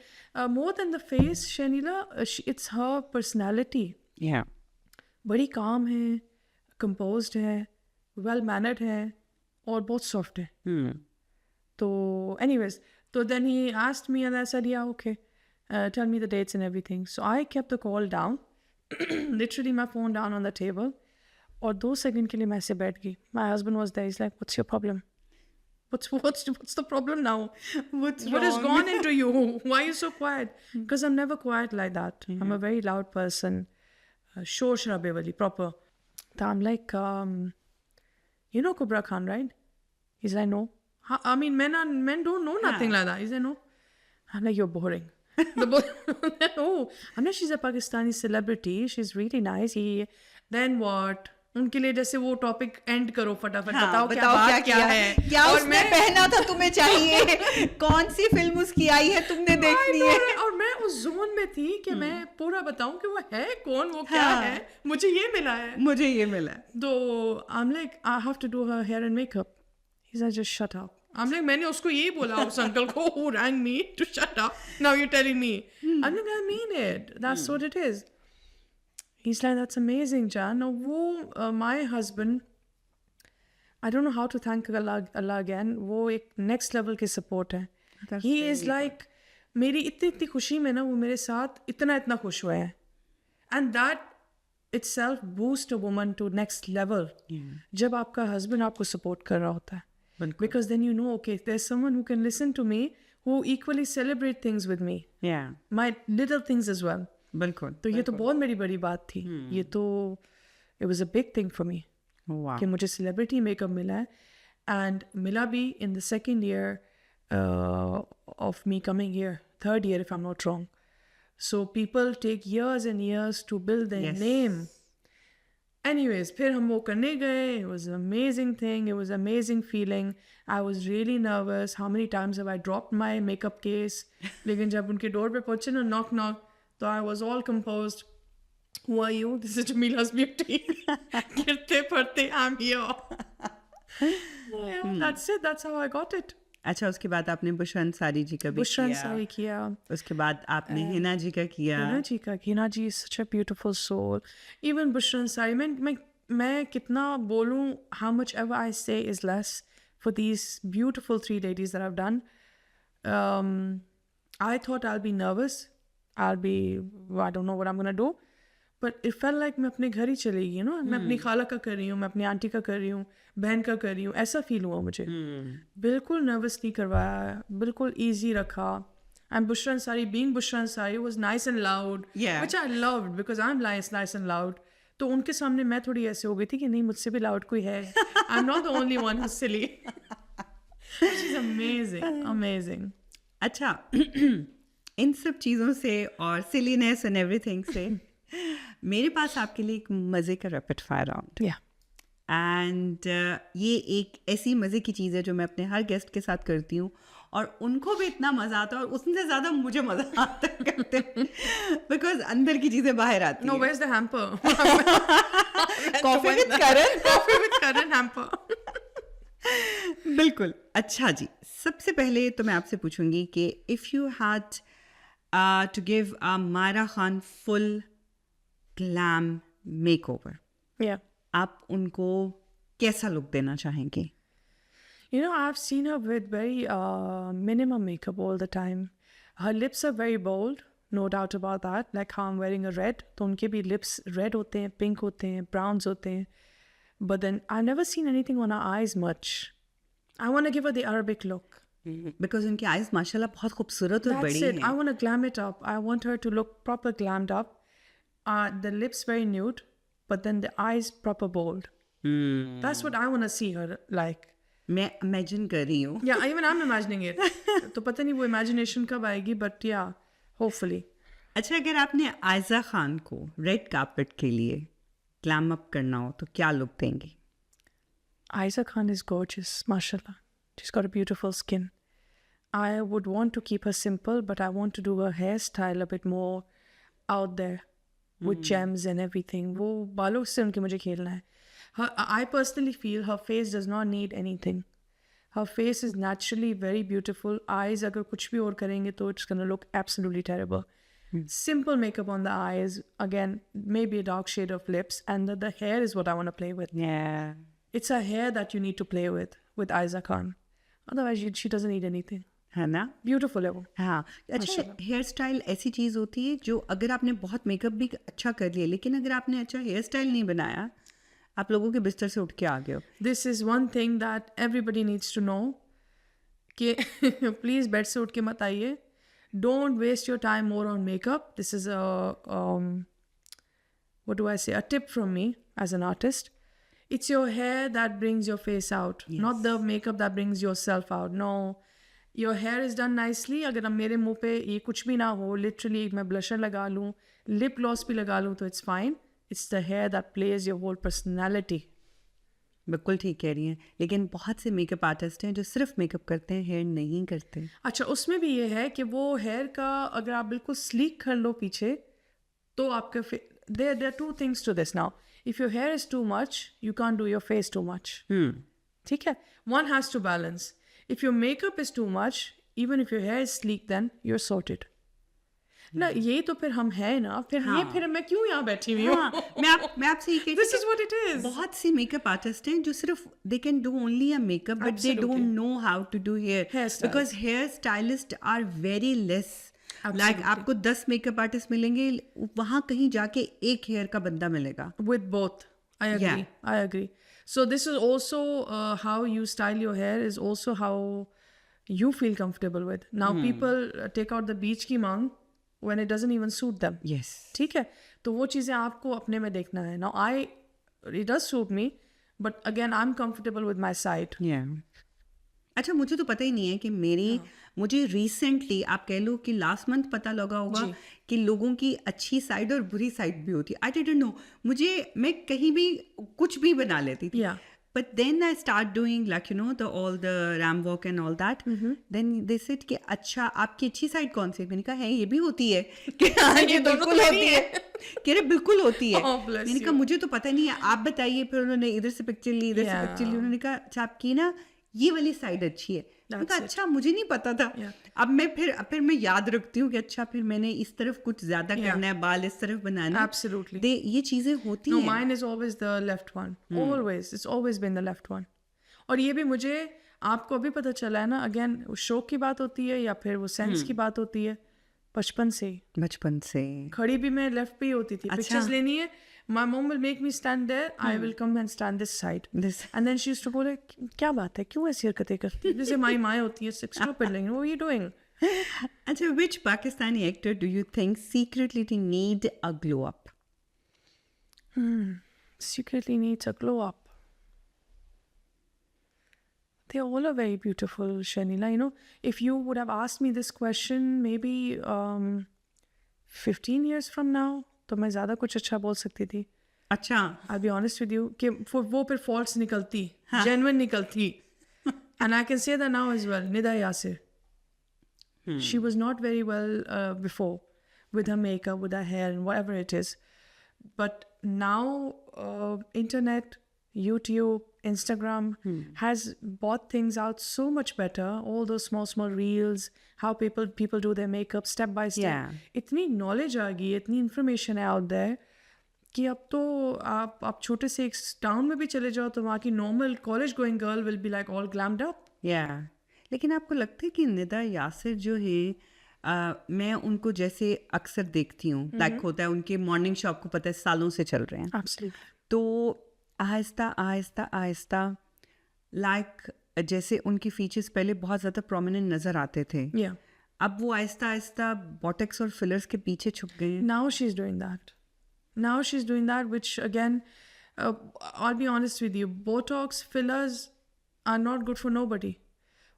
more than the face, Shanila, it's her personality. Yeah. बड़ी काम है, composed है, well mannered है, और बहुत soft है। तो anyways, so then he asked me and I said, yeah, okay, tell me the dates and everything. So I kept the call down, literally my phone down on the table, और 2 second के लिए मैं ऐसे बैठ गई। My husband was there, he's like, what's your problem? What's the problem now? What has gone into you? Why are you so quiet? Because I'm never quiet like that. I'm a very loud person. शोर शराबे वाली proper. So I'm like, you know Kubra Khan, right? He's like, no. I mean, men don't know nothing like that. He's like, no. I'm like, you're boring. Oh, I'm like, she's a Pakistani celebrity. She's really nice. Then what? उनके लिए जैसे वो topic and करो फटाफट, हाँ, बताओ क्या बात क्या है, क्या और उसने पहना था तुम्हें चाहिए, कौन सी फिल्म उसकी आई है तुमने देखनी है। और मैं उस जोन में थी कि मैं पूरा बताऊं कि वो है कौन, वो क्या हाँ, है, मुझे ये मिला है, मुझे ये मिला। तो I'm like I have to do her hair and makeup. He's like just shut up. I'm like मैंने उसको यही बोला उस अंकल को who rang me to shut up. Now you're telling me. I'm like I mean it. That's what it is. He's like that's amazing, Jan. Now वो my husband, I don't know how to thank Allah again. वो एक next level के support है. He is like मेरी इतनी खुशी में ना वो मेरे साथ इतना खुश हुआ है. And that itself boost a woman to next level. जब आपका husband आपको support कर रहा होता है. Because then you know, okay, there's someone who can listen to me, who equally celebrate things with me. Yeah. My little things as well. बिल्कुल. तो ये तो बहुत मेरी बड़ी बात थी. ये तो it was a big thing for me. Wow. कि मुझे celebrity makeup मिला है, and मिला भी in the second year of me coming here, third year if I'm not wrong. So people take years and years to build their name. Anyways, फिर हम वो करने गए. It was an amazing thing. It was an amazing feeling. I was really nervous. How many times have I dropped my makeup case? लेकिन जब उनके door पे पहुंचे ना, knock knock, तो I was all composed. Who are you? This is Jamila's beauty. गिरते पड़ते, I'm here. That's it. That's how I got it. अच्छा, उसके बाद आपने बुशरा अंसारी जी का भी बुशरा अंसारी किया. उसके बाद आपने हिना जी का किया. हिना जी is such a beautiful soul. Even Bushra Ansari, मैं कितना बोलूं, how much ever I say is less for these beautiful 3 ladies that I've done. I thought I'll be nervous. I don't know what I'm gonna do. But it felt like मैं अपने घर ही चली गई, मैं अपनी खाला का कर रही हूँ, मैं अपनी आंटी का कर रही हूँ, बहन का कर रही हूँ, ऐसा फील हुआ मुझे. बिल्कुल नर्वस नहीं करवाया, बिल्कुल ईजी रखा. And Bushra Ansari, being Bushra Ansari, was nice and loud, which I loved because I'm nice and loud. तो उनके सामने मैं थोड़ी ऐसे हो गई थी कि नहीं, मुझसे भी loud कोई है. I'm not the only one who's silly. She's amazing. अच्छा, इन सब चीज़ों से और सिलीनेस एंड एवरीथिंग से मेरे पास आपके लिए एक मज़े का रैपिड फायर राउंड. एंड ये एक ऐसी मज़े की चीज़ है जो मैं अपने हर गेस्ट के साथ करती हूँ, और उनको भी इतना मज़ा आता है और उससे ज़्यादा मुझे मज़ा आता है करते बिकॉज अंदर की चीज़ें बाहर आती हैं. No, where's the hamper? Coffee with Karan hamper. बिल्कुल. अच्छा जी, सबसे पहले तो मैं आपसे पूछूंगी कि if you had to give Myra Khan full glam makeover, आप उनको कैसा लुक देना चाहेंगे? I've seen her with very minimum makeup all the time. Her lips are very bold, no doubt about that. Like how I'm wearing a red, तो उनके भी lips red होते हैं, pink होते हैं, browns होते हैं. But then I've never seen anything on her eyes much. I want to give her the Arabic look. Because उनकी eyes माशाल्लाह बहुत खूबसूरत और बड़ी हैं. That's it. I want to glam it up. I want her to look proper glammed up. The lips very nude, but then the eyes proper bold. That's what I want to see her like. मैं imagine कर रही हूँ. Yeah, even I'm imagining it. तो पता नहीं वो imagination कब आएगी, but yeah, hopefully. अच्छा, अगर आपने आयजा खान को रेड कार्पेट के लिए ग्लैम अप करना हो तो क्या लुक देंगी? Aiza Khan is gorgeous, mashallah. She's got a beautiful skin. I would want to keep her simple, but I want to do her hairstyle a bit more out there with gems and everything. वो बालों से उनके मुझे खेलना है. I personally feel her face does not need anything. Her face is naturally very beautiful. Eyes अगर कुछ भी और करेंगे तो it's gonna look absolutely terrible. Simple makeup on the eyes, again maybe a dark shade of lips, and the hair is what I want to play with. Yeah. It's a hair that you need to play with Aiza Khan. Otherwise she doesn't need anything. है ना? Beautiful है वो. हाँ. अच्छा, hair style ऐसी चीज़ होती है जो अगर आपने बहुत मेकअप भी अच्छा कर लिया, लेकिन अगर आपने अच्छा हेयर स्टाइल नहीं बनाया, आप लोगों के बिस्तर से उठ के आ गए हो. This is one thing that everybody needs to know. कि please बेड से उठ के मत आइए. Don't waste your time more on makeup. This is a tip from me as an artist. It's your hair that brings your face out, not the makeup that brings yourself out. No, your hair is done nicely. अगर अब मेरे मुंह पे ये कुछ भी ना हो, literally मैं blusher लगा लूँ, lip gloss भी लगा लूँ, तो it's fine. It's the hair that plays your whole personality. बिल्कुल ठीक कह रही हैं, लेकिन बहुत से मेकअप आर्टिस्ट हैं जो सिर्फ मेकअप करते हैं, हेयर नहीं करते. अच्छा, उसमें भी ये है कि वो हेयर का अगर आप बिल्कुल स्लीक कर लो पीछे तो आपके there are two things to this now. If your hair is too much, you can't do your face too much. ठीक है? One has to balance. If your makeup is too much, even if your hair is sleek, then you're sorted. ना ये तो फिर हम हैं ना, फिर मैं क्यों यहाँ बैठी हुई हूँ? मैं आपसे ये कहती हूँ, This is what it is. बहुत सी मेकअप आर्टिस्ट हैं जो सिर्फ they can do only a makeup but they don't know how to do hair because hair stylists are very less. Like आपको 10 मेकअप आर्टिस्ट मिलेंगे, वहाँ कहीं जाके एक हेयर का बंदा मिलेगा. With both, I agree. I agree. So this is also how you style your hair is also how you feel comfortable with. Now people take out the beach की मांग when it doesn't even suit them. Yes. ठीक है, तो वो चीज़ें आपको अपने में देखना है. Now it does suit me, but again I'm comfortable with my side. Yeah. अच्छा, मुझे तो पता ही नहीं है कि मुझे रिसेंटली आप कह लो कि लास्ट मंथ पता लगा होगा कि लोगों की अच्छी साइड और बुरी साइड भी होती है. I didn't know. मैं कहीं भी कुछ भी बना लेती थी. But then I start doing like all the ram walk and all that. Then they said कि अच्छा आपकी अच्छी साइड कौन सी है? मैंने कहा है ये भी होती है. कि हाँ ये बिल्कुल होती है. कह रहे बिल्कुल होती है. मैंने कहा मुझे तो पता नहीं है, आप बताइए. फिर उन्होंने इधर से पिक्चर ली, इधर से पिक्चर ली. उन्होंने कहा अच्छा आपकी ना ये वाली साइड अच्छी है. मैंने कहा अच्छा मुझे नहीं पता था. अब मैं फिर मैं याद रखती हूँ कि अच्छा फिर मैंने इस तरफ कुछ ज्यादा करना है, बाल इस तरफ बनाना. Absolutely. ये चीजें होती हैं. No, mine is always the left one. Always. It's always been the left one. और ये भी मुझे आपको अभी पता चला है ना, अगेन शौक की बात होती है या फिर वो सेंस की बात होती है. बचपन से खड़ी भी मैं लेफ्ट पे ही होती थी. पिक्चर्स लेनी है, my mom will make me stand there, I will come and stand this side. And then she used to go like, क्या बात है, क्यों ऐसी हरकतें करती है? जैसे हमारी माएँ होती है, stupid like, what are you doing? अच्छा, which Pakistani actor do you think secretly need a glow up? Secretly needs a glow up. They all are very beautiful, Shanila. If you would have asked me this question maybe 15 years from now, तो मैं ज़्यादा कुछ अच्छा बोल सकती थी. अच्छा, I'll be honest with you कि वो फिर false निकलती, genuine निकलती. And I can say that now as well. Nida Yasir. She was not very well before with her makeup, with her hair and whatever it is. But now internet, YouTube, Instagram has brought things out so much better. All those small reels, how people do their makeup step by step. Yeah. इतनी knowledge आ गई, इतनी information है out there कि अब तो आप छोटे से एक टाउन में भी चले जाओ तो वहाँ की normal college going girl will be like all glammed up. Yeah. लेकिन आपको लगता है कि निदा यासिर जो है मैं उनको जैसे अक्सर देखती हूँ, लाइक होता है उनके मॉर्निंग शो, आपको पता है सालों से चल रहे हैं. Absolutely. तो आहिस्ता लाइक जैसे उनके फीचर्स पहले बहुत ज़्यादा प्रोमिनेंट नज़र आते थे. Yeah. अब वो आहिस्ता बॉटेक्स और फिलर्स के पीछे छुप गए हैं. Now she's doing that, which again, I'll be honest with you, Botox fillers are not good for nobody.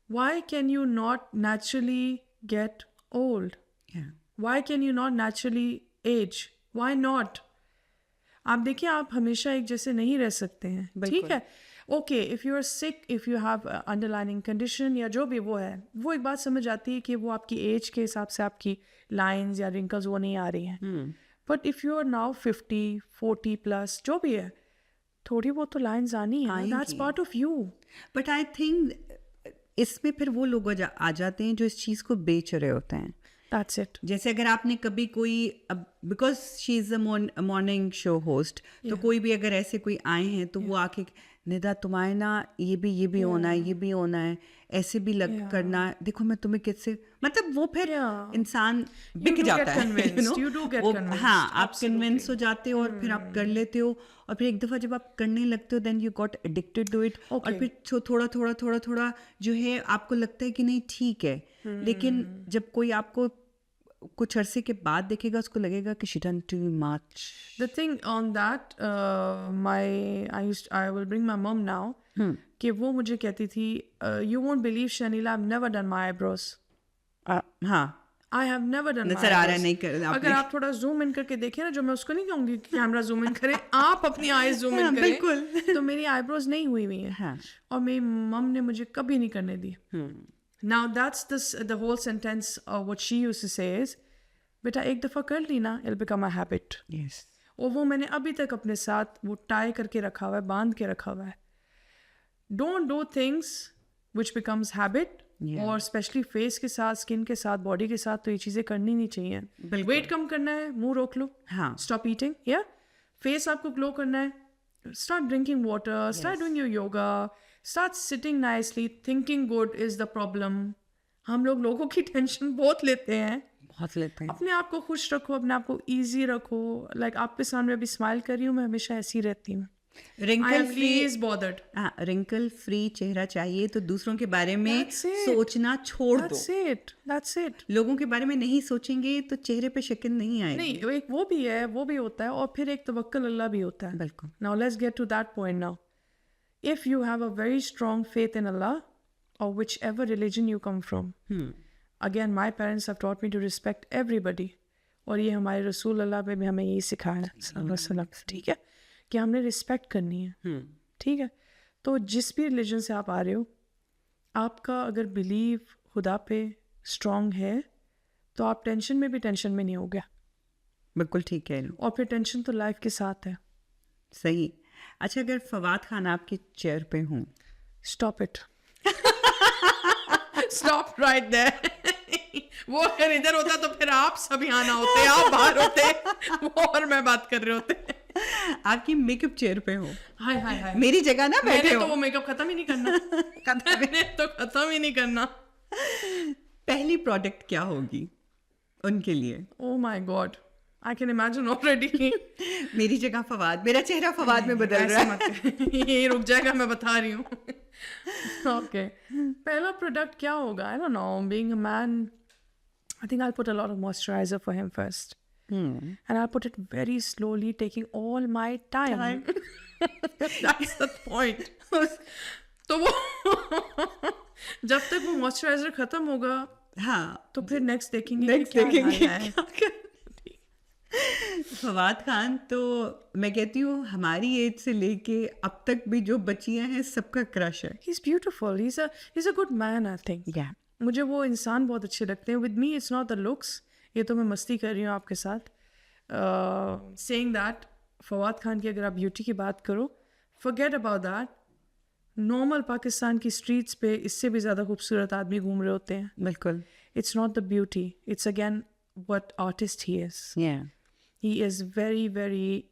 Why can you not naturally get old? Yeah. Why can you not naturally age? Why not? आप देखिए, आप हमेशा एक जैसे नहीं रह सकते हैं. ठीक है, okay, if you are sick, if you have underlining condition या जो भी वो है, वो एक बात समझ आती है कि वो आपकी एज के हिसाब से आपकी लाइंस या रिंकल्स वो नहीं आ रही हैं. But if you are now 50, 40 plus जो भी है, थोड़ी बहुत तो लाइंस आनी है. That's part of you. But I think इसमें फिर वो लोग आ जाते हैं जो इस चीज़ को बेच रहे होते हैं. That's it. जैसे अगर आपने कभी कोई, because she is a morning show host, तो कोई भी अगर ऐसे कोई आए हैं तो वो आके निदा तुम्हारे ना ये भी होना है, ये भी होना है, ऐसे भी करना है, देखो मैं तुम्हें किससे, मतलब वो फिर इंसान बिक जाता है. हाँ, आप कन्विंस हो जाते हो और फिर आप कर लेते हो और फिर एक दफ़ा जब आप करने लगते हो then you got addicted to it. और फिर थोड़ा जो है आपको लगता है कि नहीं ठीक है, लेकिन जब कोई आपको कुछ अरसे के बाद देखेगा उसको लगेगा कि she done too much. The thing on that, I will bring my mom now. कि वो मुझे कहती थी, you won't believe Shanila, I've never done my eyebrows. हाँ, I have never done my नजर आ रहा eyebrows. नहीं कर आपने। अगर आप थोड़ा जूम इन करके देखें ना, जो मैं उसको नहीं कहूंगी कि कैमरा जूम इन करे, आप अपनी आईज जूम इन करें, बिल्कुल। तो मेरी आईब्रोज नहीं हुई हुई है, हाँ। और मेरी मम ने मुझे कभी नहीं करने दी. Now that's the whole sentence of what she used to say is, बेटा एक दफा कर ली ना, it'll become a habit. Yes. और वो मैंने अभी तक अपने साथ वो टाई करके रखा हुआ है, बांध के रखा हुआ है. Don't do things which becomes habit. Yeah. और स्पेशली फेस के साथ, स्किन के साथ, बॉडी के साथ तो ये चीज़ें करनी नहीं चाहिए. वेट कम करना है, मुंह रोक लो, हाँ। Stop eating. या फेस आपको ग्लो करना है, start drinking water, start doing your yoga, start sitting nicely. Thinking good is the problem. हम लोगों की टेंशन बहुत लेते हैं. बहुत लेते हैं. अपने आप को खुश रखो, अपने आप को ईजी रखो. लाइक आपके सामने अभी स्माइल कर रही हूँ, मैं हमेशा ऐसी रहती हूँ. Wrinkle free, bothered. हाँ, रिंकल फ्री चेहरा चाहिए तो दूसरों के बारे में That's it. सोचना छोड़ दो. That's it. लोगों के बारे में नहीं सोचेंगे तो चेहरे पे शक्ल नहीं आएगी. नहीं, एक वो भी है, वो भी होता है, और फिर एक तवक्कल अल्लाह भी होता है. बिल्कुल. Now let's get to that point now. If you have a very strong faith in Allah, or whichever religion you come from, again my parents have taught me to respect everybody. और ये हमारे रसूल अल्लाह पे भी हमें यही सिखाया है सल्लल्लाहु अलैहि वसल्लम, ठीक है, कि हमने रिस्पेक्ट करनी है. ठीक है. तो जिस भी रिलीजन से आप आ रहे हो, आपका अगर बिलीव खुदा पे स्ट्रांग है तो आप टेंशन में भी टेंशन में नहीं हो गया. बिल्कुल ठीक कह रही हूँ. और फिर टेंशन तो लाइफ के साथ है. सही. अच्छा, अगर फवाद खान आपके चेयर पे हों, stop it. Stop right there. वो अगर इधर होता तो फिर आप सब यहाँ ना होते, आप बाहर होते, वो और मैं बात कर रहे होते. आपकी मेकअप चेयर पे हो, हाय हाय हाय, मेरी जगह ना बैठे मैंने हो, तो वो मेकअप खत्म ही नहीं करना. मैंने तो खत्म ही नहीं करना. पहली प्रोडक्ट क्या होगी उनके लिए? Oh my God, I can imagine already. मेरी जगह फवाद, मेरा चेहरा फवाद में बदल रहा है. ये रुक जाएगा, मैं बता रही हूँ. Okay, पहला प्रोडक्ट क्या होगा? I don't know. Being a man, I think I'll put a lot of moisturizer for him first. And I'll put it very slowly, taking all my time. That's the point. तो वो जब तक वो moisturiser खत्म होगा, हाँ, तो फिर नेक्स्ट देखेंगे क्या है. फवाद खान तो मैं कहती हूँ हमारी एज से लेके अब तक भी जो बच्चियां हैं सबका क्रश है. He's beautiful. He's a good man, I think. Yeah. मुझे वो इंसान बहुत अच्छे लगते हैं. With me, it's not the looks. ये तो मैं मस्ती कर रही हूँ आपके साथ. Saying that, फवाद खान की अगर आप ब्यूटी की बात करो, forget about that. Normal Pakistan की स्ट्रीट्स पे इससे भी ज़्यादा खूबसूरत आदमी घूम रहे होते हैं. बिल्कुल. It's not the beauty. It's again what artist he is. Yeah. He is very, very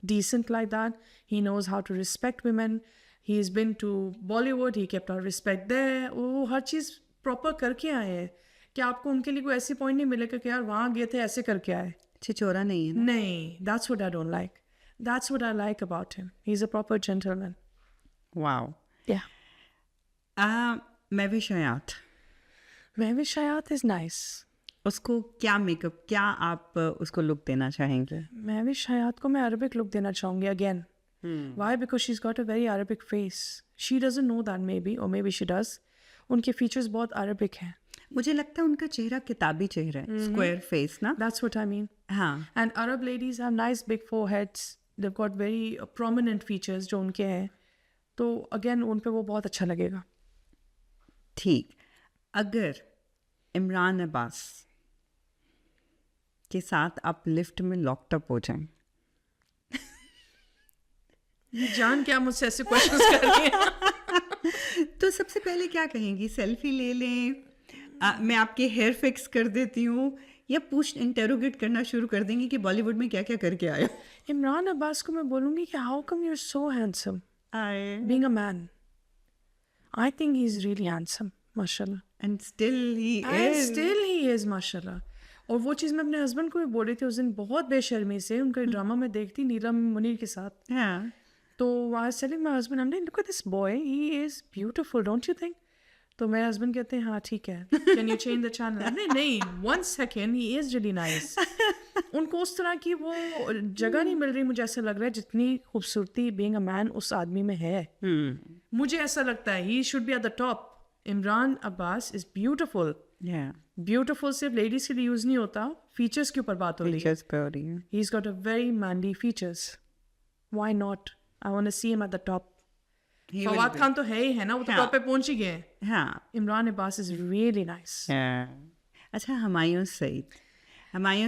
decent like that. He knows how to respect women. He's been to Bollywood. He kept our respect there. वो हर चीज़ proper करके आए हैं कि आपको उनके लिए कोई ऐसी पॉइंट नहीं मिलेगा कि यार वहाँ गए थे ऐसे करके आए. छिछोरा नहीं है ना? नहीं, that's what I don't like. That's what I like about him. He's a proper gentleman. Wow. Yeah. Mahwish Hayat. Mahwish Hayat is nice. उसको क्या मेकअप, क्या आप उसको लुक देना चाहेंगे? महविश हयात को मैं अरबिक लुक देना चाहूँगी again. Why? Because she's got a very Arabic face. She doesn't know that maybe, or maybe she does. उनके फीचर्स बहुत अरबिक हैं. मुझे लगता है उनका चेहरा किताबी चेहरा है, स्क्वायर फेस ना. That's what I mean. हाँ. And Arab ladies have nice big foreheads. They've got very prominent features जो उनके हैं. तो अगेन उन पे वो बहुत अच्छा लगेगा. ठीक. अगर इमरान अब्बास के साथ आप लिफ्ट में लॉकअप हो जाएं, जान क्या मुझसे ऐसे क्वेश्चंस कर रही हैं? तो सबसे पहले क्या कहेंगी? सेल्फी ले लें, मैं आपके हेयर फिक्स कर देती हूँ, या पूछ इंटेरोगेट करना शुरू कर देंगी कि बॉलीवुड में क्या क्या करके आए? इमरान अब्बास को मैं बोलूँगी कि how come you are so handsome being a man. I think he is really handsome, माशाल्लाह. एंड स्टिल ही इज माशाल्लाह. और वो चीज़ मैं अपने हस्बैंड को भी बोल रही थी उस दिन, बहुत बेशर्मी से. उनका ड्रामा में देखती नीलम मुनीर के साथ. हाँ. तो I was telling my husband, I am look at this boy, he is beautiful, don't you think? तो मेरे हस्बैंड कहते हैं हाँ ठीक है, can you change the channel? नहीं, 1 second, he is really nice. उनको उस तरह की वो जगह नहीं मिल रही, मुझे ऐसा लग रहा है जितनी खूबसूरती बीइंग अ मैन उस आदमी में है. मुझे ऐसा लगता है he should be at the top. Imran Abbas is beautiful. Beautiful सिर्फ लेडीज के लिए यूज नहीं होता, फीचर्स के ऊपर बात हो रही है. फीचर्स पे हो रही है. He's got a very manly features. Why not? I want to see him at the top. He will Fawad be. Khan तो है ही है ना, वो तो हाँ. टॉप पे पहुंच ही गए हैं. हाँ. Imran Abbas is really nice. अच्छा, हुमायूं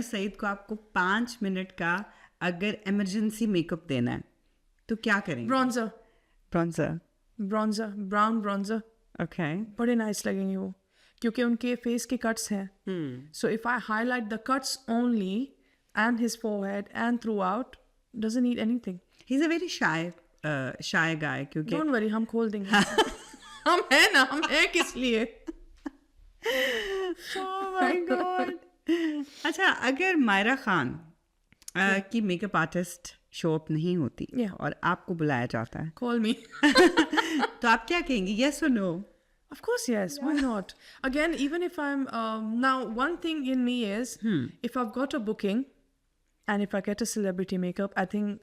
सईद को आपको 5 मिनट का अगर इमरजेंसी मेकअप देना है तो क्या करेंगे? Bronzer, brown bronzer. ओके. बड़े नाइस लगेंगे वो, क्योंकि उनके फेस के कट्स हैं. So if I highlight the cuts only and his forehead and throughout, doesn't need anything. He is a very shy guy, क्योंकि डोंट वरी, हम खोल देंगे. हम हैं ना, हम हैं किस लिए. Oh my God. अच्छा, अगर मायरा खान की मेकअप आर्टिस्ट शो अप नहीं होती Yeah. और आपको बुलाया जाता है कॉल मी. तो आप क्या कहेंगी? Yes or no? Of course, yes. Why not? Again, even if I'm now, one thing in me is if I've got a booking and if I get a celebrity makeup, I think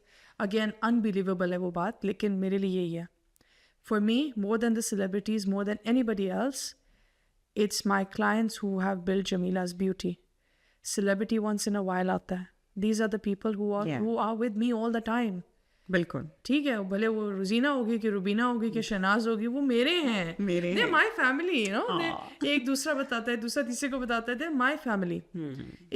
again unbelievable है वो बात, लेकिन मेरे लिए यही है. For me, more than the celebrities, more than anybody else, it's my clients who have built Jamila's beauty. Celebrity once in a while आता है. These are the people who are with me all the time. बिल्कुल. ठीक है, भले वो रुजीना होगी कि रुबीना होगी कि शहनाज होगी, वो मेरे हैं. They're my family, you know. एक दूसरा बताता है, दूसरा तीसरे को बताता है. They're my family.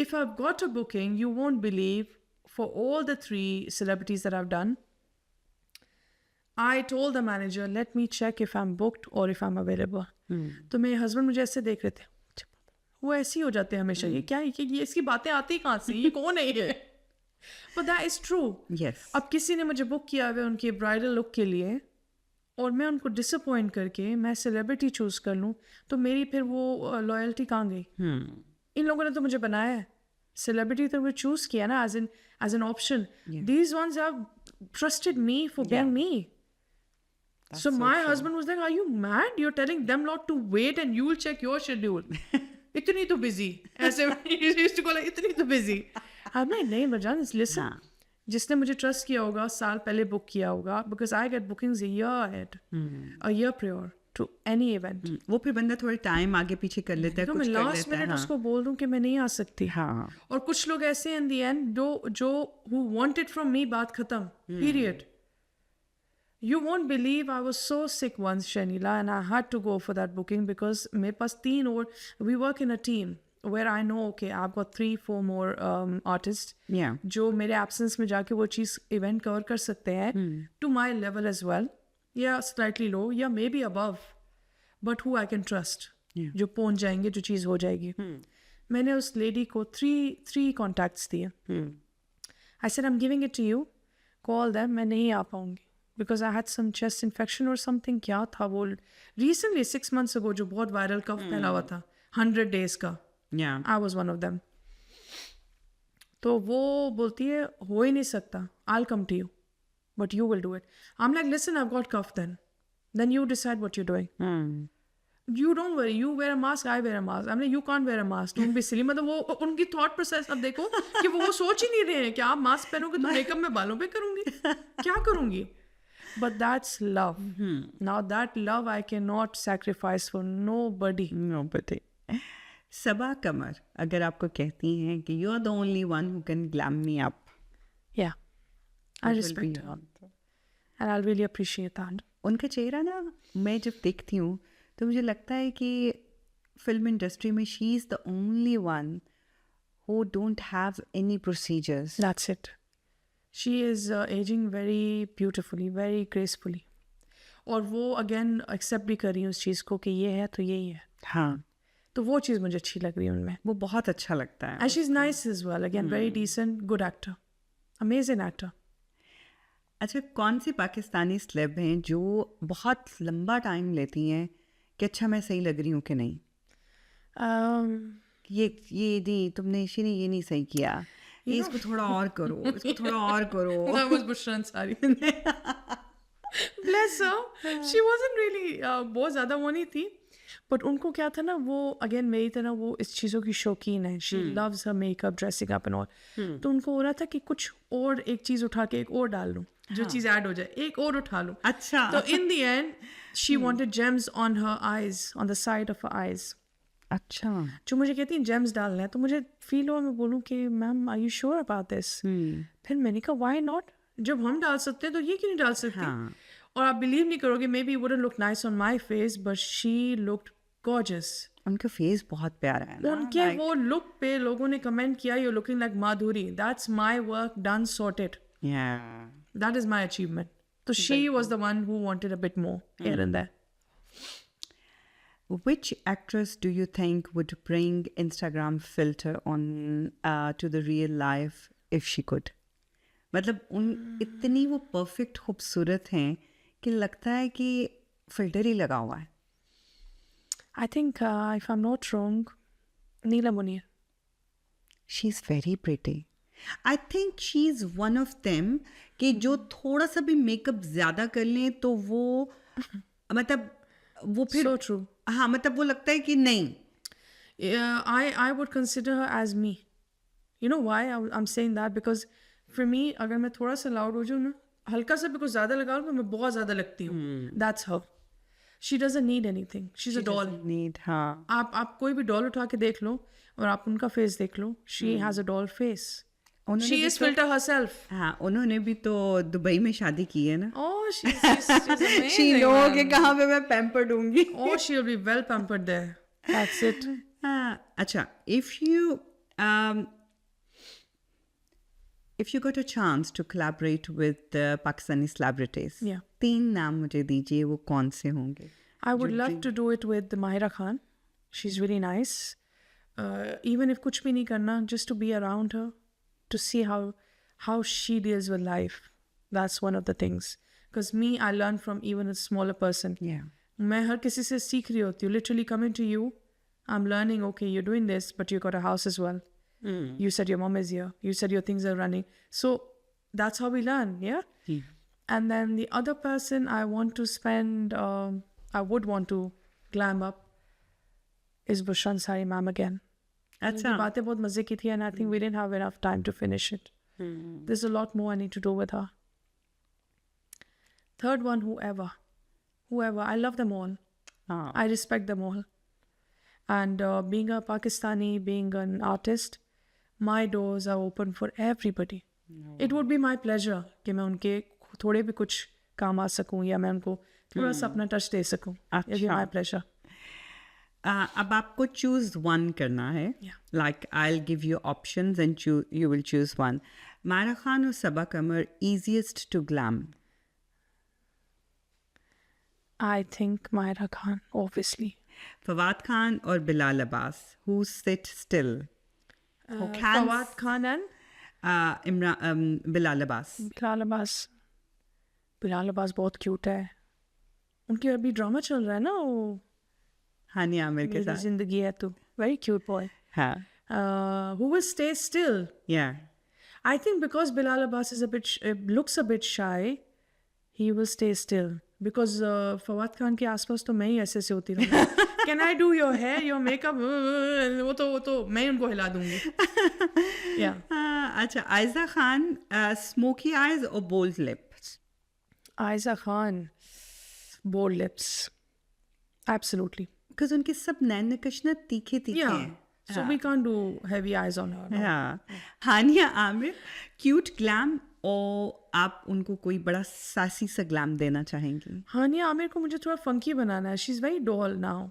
If I've got a booking, you won't believe, for all the 3 celebrities that I've done, I told the manager, let me check if I'm booked or if I'm available. तो मेरे husband मुझे ऐसे देख रहे थे, वो ऐसे ही हो जाते हैं हमेशा. ये क्या है, ये इसकी बातें आती कहाँ से, ये कौन है ये. But that is true. Yes. अब किसी ने मुझे बुक किया हुआ उनके ब्राइडल लुक के लिए और मैं उनको डिसअपॉइंट करके मैं सेलिब्रिटी चूज कर लूँ, तो मेरी फिर वो लॉयल्टी कहाँ गई. इन लोगों ने तो मुझे बनाया है, सेलिब्रिटी तो मुझे चूज किया ना as an option. These ones have trusted me for being me. So my husband was like, are you mad? You're telling them not to wait and you'll check your schedule. इतनी तो busy. ऐसे used to call it, इतनी तो busy. I'm like, नहीं बजान, listen. जिसने मुझे trust किया होगा, साल पहले बुक किया होगा, because I get bookings a year ahead, a year prior to any event. वो फिर बंदा थोड़ा टाइम आगे पीछे कर लेता है, तो कुछ मैं कर लास्ट लेता है. मिनट उसको बोल दूं कि मैं नहीं आ सकती. हाँ. और कुछ लोग ऐसे in the end जो who wanted from me, बात खत्म. Period. You won't believe, I was so sick once, Shanila, and I had to go for that booking because मेरे पास 3 और we work in a team where I know, okay, I've got 3-4 more artists जो मेरे absence में जाके वो चीज़ event cover कर सकते हैं to my level as well, या slightly low, या maybe above, but who I can trust, जो पहुंच जाएंगे, जो चीज़ हो जाएगी. मैंने उस lady को 3 contacts दिए. I said, I'm giving it to you, call them, मैं नहीं आ पाऊंगी. Because I had some chest infection or something. क्या था वो recently 6 months ago जो बहुत viral cough फैला हुआ था 100 days का. I was one of them. तो वो बोलती है हो ही नहीं सकता, I'll come to you but you will do it. I'm like, listen, I've got cough then you decide what you're doing. You don't worry, you wear a mask, I wear a mask. I'm like, you can't wear a mask, don't be silly. मतलब वो उनकी thought process अब देखो कि वो सोच ही नहीं रहे हैं कि आप मास्क पहनोगे तो मेकअप मैं बालों पे करूँगी, क्या करूँगी. But that's love. Now that love I cannot sacrifice for nobody. Nobody. सबा कमर अगर आपको कहती हैं कि you are the only one who can glam me up. Yeah. I respect her. And I'll really appreciate that. उनका चेहरा ना मैं जब देखती हूँ तो मुझे लगता है कि फिल्म इंडस्ट्री में she is the only one who don't have any procedures. That's it. She is aging very beautifully, very gracefully. और वो again accept भी कर रही है उस चीज़ को कि ये है तो यही है. हाँ. तो वो चीज़ मुझे अच्छी लग रही है उनमें. वो बहुत अच्छा लगता है. And she's nice as well. Again, very decent, good actor. Amazing actor. अच्छा, कौन सी पाकिस्तानी स्लेब हैं जो बहुत लंबा टाइम लेती हैं कि अच्छा मैं सही लग रही हूँ कि नहीं? ये नहीं, तुमने इसी ने ये नहीं सही किया, इसको थोड़ा और करो, इसको थोड़ा और करो. That was Bushra Ansari. Bless her. She wasn't really बहुत ज़्यादा वो नहीं थी, but उनको क्या था ना, वो again मेरी तरह वो इस चीज़ों की शौकीन है. She loves her makeup, dressing up and all. तो उनको हो रहा था कि कुछ और एक चीज़ उठा के एक और डाल लूँ, जो चीज़ ऐड हो जाए, एक और उठा लूँ. अच्छा. तो in the end she wanted gems on her eyes, on the side of her eyes. अच्छा जो मुझे कहती हैं जेम्स डालना है, तो मुझे फील हुआ, मैं बोलूँ कि ma'am are you sure about this? फिर मैंने कहा व्हाई नॉट, जब हम डाल सकते हैं तो ये क्यों नहीं डाल सकती? हाँ और आप बिलीव नहीं करोगे, may be wouldn't look nice on my face but she looked gorgeous. उनका फेस बहुत प्यारा है ना, उनके वो लुक पे लोगों ने कमेंट किया you looking like Madhuri, that's my work done sorted, yeah. That is my achievement. तो she was the one who wanted a bit more here and there. Which actress do you think would bring Instagram filter on to the real life if she could? मतलब उन इतनी वो perfect खूबसूरत हैं कि लगता है कि फिल्टर ही लगा हुआ है. I think, if I'm not wrong, Neela Munir. She's very pretty. I think she's one of them कि जो थोड़ा सा भी मेकअप ज़्यादा कर लें तो वो मतलब वो फिर So true. हाँ मतलब वो लगता है कि नहीं. I would consider her as me. You know why I'm saying that? Because for me, अगर मैं थोड़ा सा loud हो जाऊँ ना, हल्का सा भी कुछ ज़्यादा लगा लूँ तो मैं बहुत ज़्यादा लगती हूँ. That's her. She doesn't need anything. She's a doll. Need हाँ. आप कोई भी डॉल उठा के देख लो और आप उनका फेस देख लो. She has a doll face. She is filter herself. हाँ उन्होंने भी तो दुबई में शादी की है ना. Oh, she's amazing. She knows कि कहाँ पे मैं pampered होंगी. Oh, she'll be well pampered there. That's it. अच्छा, if you got a chance to collaborate with Pakistani celebrities, Yeah. 3 नाम मुझे दीजिए, वो कौन से होंगे? I would love to do it with Mahira Khan. She's really nice. Even if कुछ भी नहीं करना, just to be around her, to see how she deals with life. That's one of the things. Because me, I learn from even a smaller person. Yeah. मैं हर किसी से सीख रही होती हूँ. Literally coming to you, I'm learning, okay, you're doing this, but you got a house as well. You said your mom is here. You said your things are running. So that's how we learn, yeah? And then the other person I want to spend, I would want to glam up is Bushran Sari ma'am again. अच्छा. बातें बहुत मजे की थी and I think we didn't have enough time to finish it. There's a lot more I need to do with her. Third one, whoever. I love them all. हाँ. I respect them all. And being a Pakistani, being an artist, my doors are open for everybody. It would be my pleasure कि मैं उनके थोड़े भी कुछ काम आ सकूं या मैं उनको थोड़ा सा अपना टच दे सकूं. It would be my pleasure. अब आपको choose one करना है. Yeah. Like I'll give you options and you will choose one. Mahira Khan or Sabaa Qamar, easiest to glam? I think Mahira Khan, obviously. Fawad Khan or Bilal Abbas, who sit still? Who can Fawad Khan and Bilal Abbas. Bilal Abbas. Bilal Abbas बहुत cute है. उनके अभी drama चल रहा है ना, वो हानिया आमिर के मेरी साथ. जिंदगी है तू. Very cute boy. हाँ. Who will stay still? Yeah. I think because Bilal Abbas is looks a bit shy, he will stay still. Because Fawad Khan के आसपास तो मैं ही ऐसे से होती रहूँ. Can I do your hair, your makeup? वो तो मैं ही उनको हिला दूँगी. Yeah. अच्छा, Aiza Khan, smoky eyes or bold lips? Aiza Khan, bold lips. Absolutely. Because उनके सब नैन नक्श ना तीखे तीखे Yeah. हैं. So we can't do heavy eyes on her. No. हाँ. हानिया आमिर, cute glam और आप उनको कोई बड़ा सासी सा ग्लैम देना चाहेंगी? हानिया आमिर को मुझे थोड़ा फंकी बनाना है. शीज वेरी डॉल नाउ.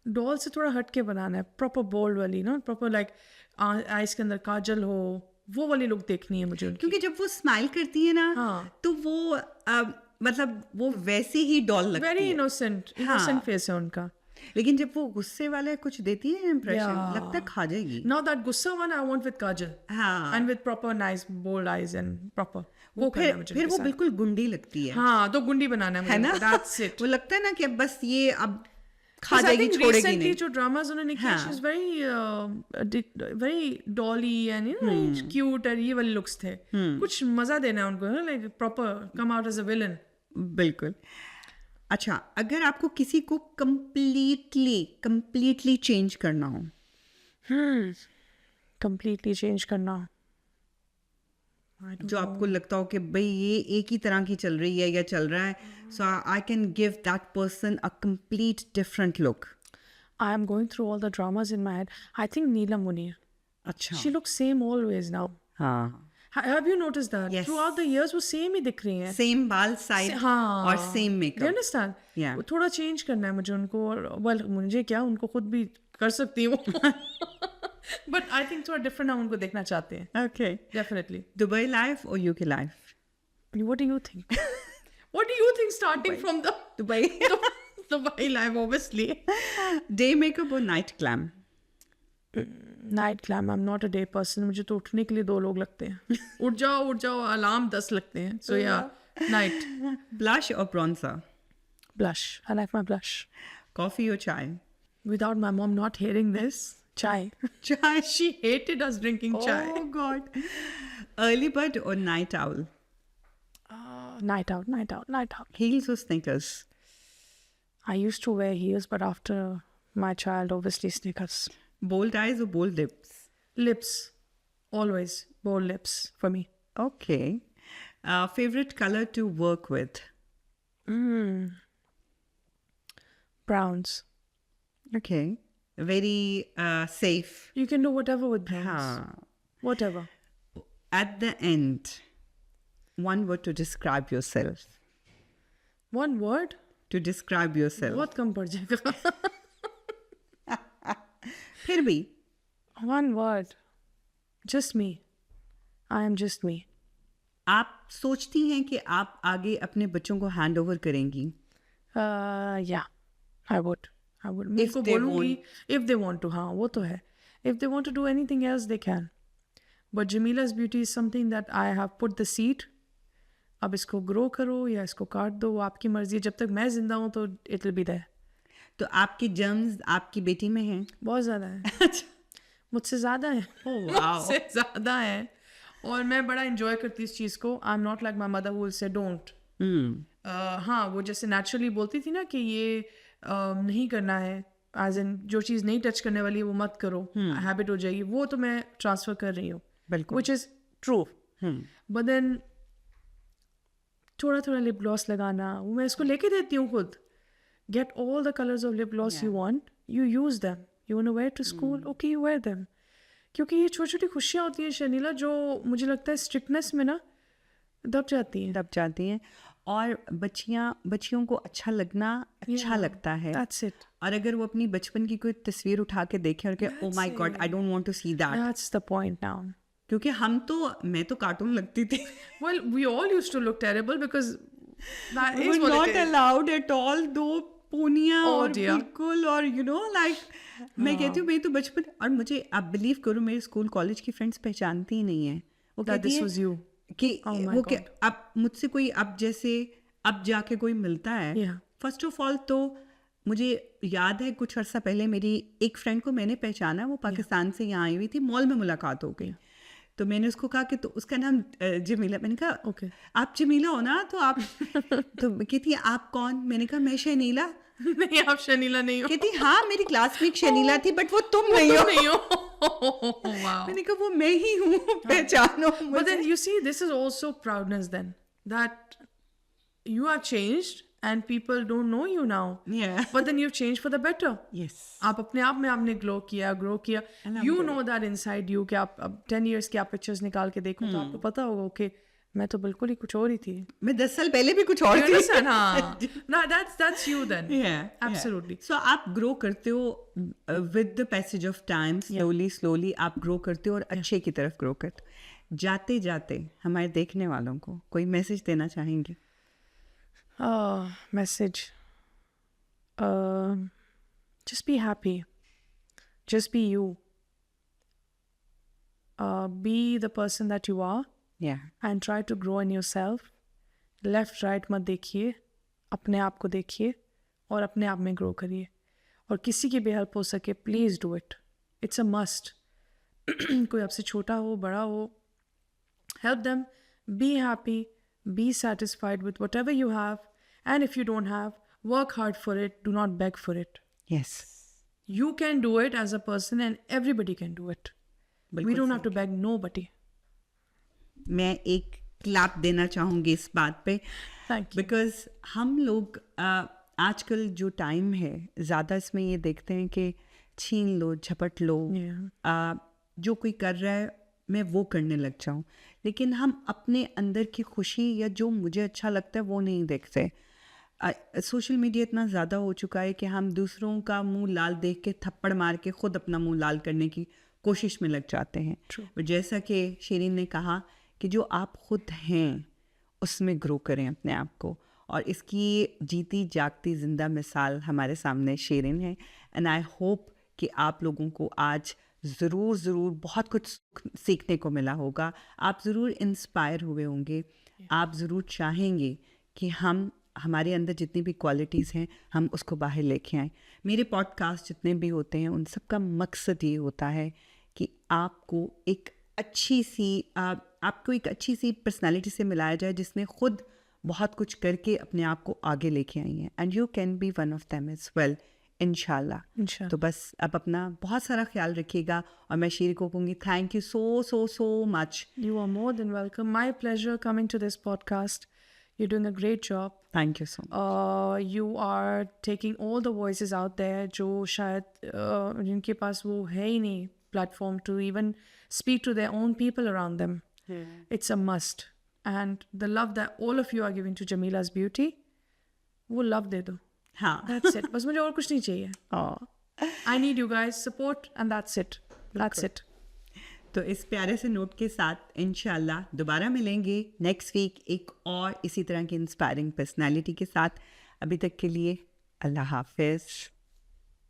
डॉल से थोड़ा हट के बनाना है. प्रॉपर बोल्ड वाली ना, प्रॉपर लाइक आइज के अंदर काजल हो, वो वाली लुक देखनी है मुझे उनकी. क्योंकि जब वो स्माइल करती है ना, हाँ. तो वो मतलब वो वैसे ही डॉल लगती वेरी है. इनोसेंट फेस है उनका. लेकिन जब वो गुस्से वाले कुछ देती है इम्प्रेशन, Yeah. लगता है खा जाएगी. Now that गुस्सा one I want with Kajal. हाँ. And with proper nice bold eyes and proper. वो करना है मुझे फिर उनके वो साथ. बिल्कुल गुंडी लगती है. हाँ, तो गुंडी बनाना है है मुझे. ना? That's it. वो लगता है ना कि अब बस ये अब खा Because I जाएगी, think छोड़ेगी recently नहीं. जो dramas उन्होंने किए, हाँ. she's very dolly and you know cute और ये वाले looks थे. कुछ मजा देना है उनको, like proper come out as a villain. बिल्कुल. अच्छा, अगर आपको किसी को completely चेंज करना हो, Completely change करना. जो आपको लगता हो कि भाई ये एक ही तरह की चल रही है या चल रहा है, so I can give that person a complete different look. I am going through all the dramas in my head. I think Neelam Munir. अच्छा She looks same always now. हाँ Have you noticed that? Yes. Throughout the years वो same ही दिख रही हैं. Same बाल side हाँ. और same Do you makeup understand? Yeah. वो थोड़ा चेंज करना है मुझे उनको. Well, मुझे क्या उनको खुद भी कर सकती हूँ. But I think थोड़ा different हम उनको देखना चाहते हैं. Okay Definitely. दुबई लाइफ और UK life What do you think? What do you think starting from the Dubai Dubai life, obviously? Day makeup और night glam Night glam. I'm not a day person. मुझे तो उठने के लिए 2 लोग लगते हैं. उठ जाओ अलार्म 10 लगते हैं. So yeah, night. ब्लश और bronzer Blush. I like my blush. Coffee और चाय Without my mom not hearing this, chai. चाय She hated us drinking chai. Oh God. Early bird or night owl? Night out. Heels or sneakers? I used to wear heels, but after my child, obviously sneakers. Bold eyes or bold lips? Lips. Always bold lips for me. Okay. Favorite color to work with? Browns. Okay. Very safe. You can do whatever with browns. हाँ. Whatever. At the end, one word to describe yourself. One word? To describe yourself. बहुत कम पड़ जाएगा. फिर भी One word. Just me. I am just me. आप सोचती हैं कि आप आगे अपने बच्चों को हैंड ओवर करेंगी? Yeah, I would. मैं If को they बोलूँगी if they want to. हाँ वो तो है. If they want to do anything else, they can. But Jamila's beauty is something that I have put the seed. अब इसको ग्रो करो या इसको काट दो, वो आपकी मर्जी. जब तक मैं जिंदा हूँ तो it will be there. तो आपके जर्म्स आपकी बेटी में हैं? बहुत ज़्यादा है. मुझसे ज़्यादा है. मुझसे ज़्यादा है. और मैं बड़ा enjoy करती इस चीज़ को. I'm not like my mother who will say don't. हाँ वो जैसे naturally बोलती थी ना कि ये नहीं करना है, as in जो चीज़ नहीं टच करने वाली है वो मत करो, हैबिट हो जाएगी. वो तो मैं ट्रांसफ़र कर रही हूँ. बिल्कुल. Which is true. But then थोड़ा लिप ग्लॉस लगाना, वो मैं इसको लेके देती हूँ खुद. Get all the colors of lip gloss you want. You use them. You want to wear to school? Okay, you wear them. क्योंकि ये छोटी छोटी खुशियाँ होती हैं शनीला, जो मुझे लगता है स्ट्रिक्टनेस में ना दब जाती हैं. और बच्चियों को अच्छा लगना अच्छा लगता है. That's it. और अगर वो अपनी बचपन की कोई तस्वीर उठा के देखे और oh my god I don't want to see that. That's the point now. क्योंकि मैं तो कार्टून लगती थी. Well, we all used to look terrible because that We is were what not it is. allowed at all. दो पोनियाँ Oh और dear. बिल्कुल और मैं कहती हूँ मैं तो बचपन, और मुझे आप बिलीव करो मेरे स्कूल कॉलेज की फ्रेंड्स पहचानती ही नहीं है. वो That कहती this है was you. कि Oh my वो God. अब मुझसे कोई अब जाके कोई मिलता है. Yeah. फर्स्ट ऑफ ऑल तो मुझे याद है कुछ अर्सा पहले मेरी एक फ्रेंड को मैंने पहचाना. वो पाकिस्तान से यहाँ आई हुई थी. मॉल में मुलाकात हो गई. तो मैंने उसको कहा कि तो उसका नाम जमीला. मैंने कहा Okay. आप जमीला हो ना, तो आप तो कहती आप कौन? मैंने कहा मैं शनीला. नहीं आप शनीला नहीं हो. कहती हाँ मेरी क्लास में एक शनीला थी बट वो तुम नहीं हो. नहीं हो. Wow. मैंने कहा वो मैं ही हूँ, पहचानो But मुझे. then you see, this is also proudness then, that you have changed and people don't know you now. Yeah. But then you've changed for the better. Yes. आप अपने आप में आपने ग्रो किया. You know that inside you कि आप अब 10 years के आप पिक्चर्स निकाल के देखो तो आपको पता होगा ओके मैं तो बिल्कुल ही कुछ और ही थी. मैं 10 साल पहले भी कुछ और You थी. understand? हाँ. No, that's you then. Yeah, Absolutely. So आप ग्रो करते हो with the passage of time, slowly आप ग्रो करते हो और अच्छे की तरफ ग्रो करते हो. जाते जाते हमारे देखने वालों को कोई मैसेज देना चाहेंगे? Message. Just be happy. Just be you. Be the person that you are. Yeah. And try to grow in yourself. Left right मत देखिए, अपने आप को देखिए और अपने आप में ग्रो करिए. और किसी की भी हेल्प हो सके please do it. It's a must. कोई आपसे छोटा हो बड़ा हो, help them. Be happy. Be satisfied with whatever you have. And if you don't have, work hard for it. Do not beg for it. Yes. You can do it as a person and everybody can do it. We don't have to beg nobody. मैं एक clap देना चाहूँगी इस बात पे. Thank you. Because हम लोग आजकल जो टाइम है ज़्यादा इसमें ये देखते हैं कि छीन लो, झपट लो, जो कोई कर रहा है मैं वो करने लग जाऊं, लेकिन हम अपने अंदर की खुशी या जो मुझे अच्छा लगता है वो नहीं देखते। सोशल मीडिया इतना ज़्यादा हो चुका है कि हम दूसरों का मुंह लाल देख के थप्पड़ मार के खुद अपना मुंह लाल करने की कोशिश में लग जाते हैं। और जैसा कि शीरीन ने कहा कि जो आप खुद हैं उसमें ग्रो करें अपने आप को, और इसकी जीती जागती ज़िंदा मिसाल हमारे सामने शीरीन है। एंड आई होप कि आप लोगों को आज ज़रूर बहुत कुछ सीखने को मिला होगा, आप ज़रूर इंस्पायर हुए होंगे, आप ज़रूर चाहेंगे कि हमारे अंदर जितनी भी क्वालिटीज़ हैं हम उसको बाहर लेके आएँ। मेरे पॉडकास्ट जितने भी होते हैं उन सब का मकसद ये होता है कि आपको एक अच्छी सी पर्सनालिटी से मिलाया जाए जिसने खुद बहुत कुछ करके अपने आप को आगे लेके आई हैं, and you can be one of them as well, इंशाल्लाह। तो बस अब अपना बहुत सारा ख्याल रखिएगा, और मैं शीरी को कहूँगी thank you so much. You are more than welcome. My pleasure coming to this podcast. You're doing a great job. Thank you so much. You are taking all the voices out there जो शायद जिनके पास वो है ही नहीं platform to even speak to their own people around them. It's a must. And the love that all of you are giving to Jamila's Beauty, वो love दे दो. हाँ. That's it. बस मुझे और कुछ नहीं चाहिए. I need you guys support and that's it. That's it. तो इस प्यारे से नोट के साथ इंशाल्लाह दोबारा मिलेंगे नेक्स्ट वीक एक और इसी तरह की इंस्पायरिंग पर्सनालिटी के साथ। अभी तक के लिए अल्लाह हाफिज़।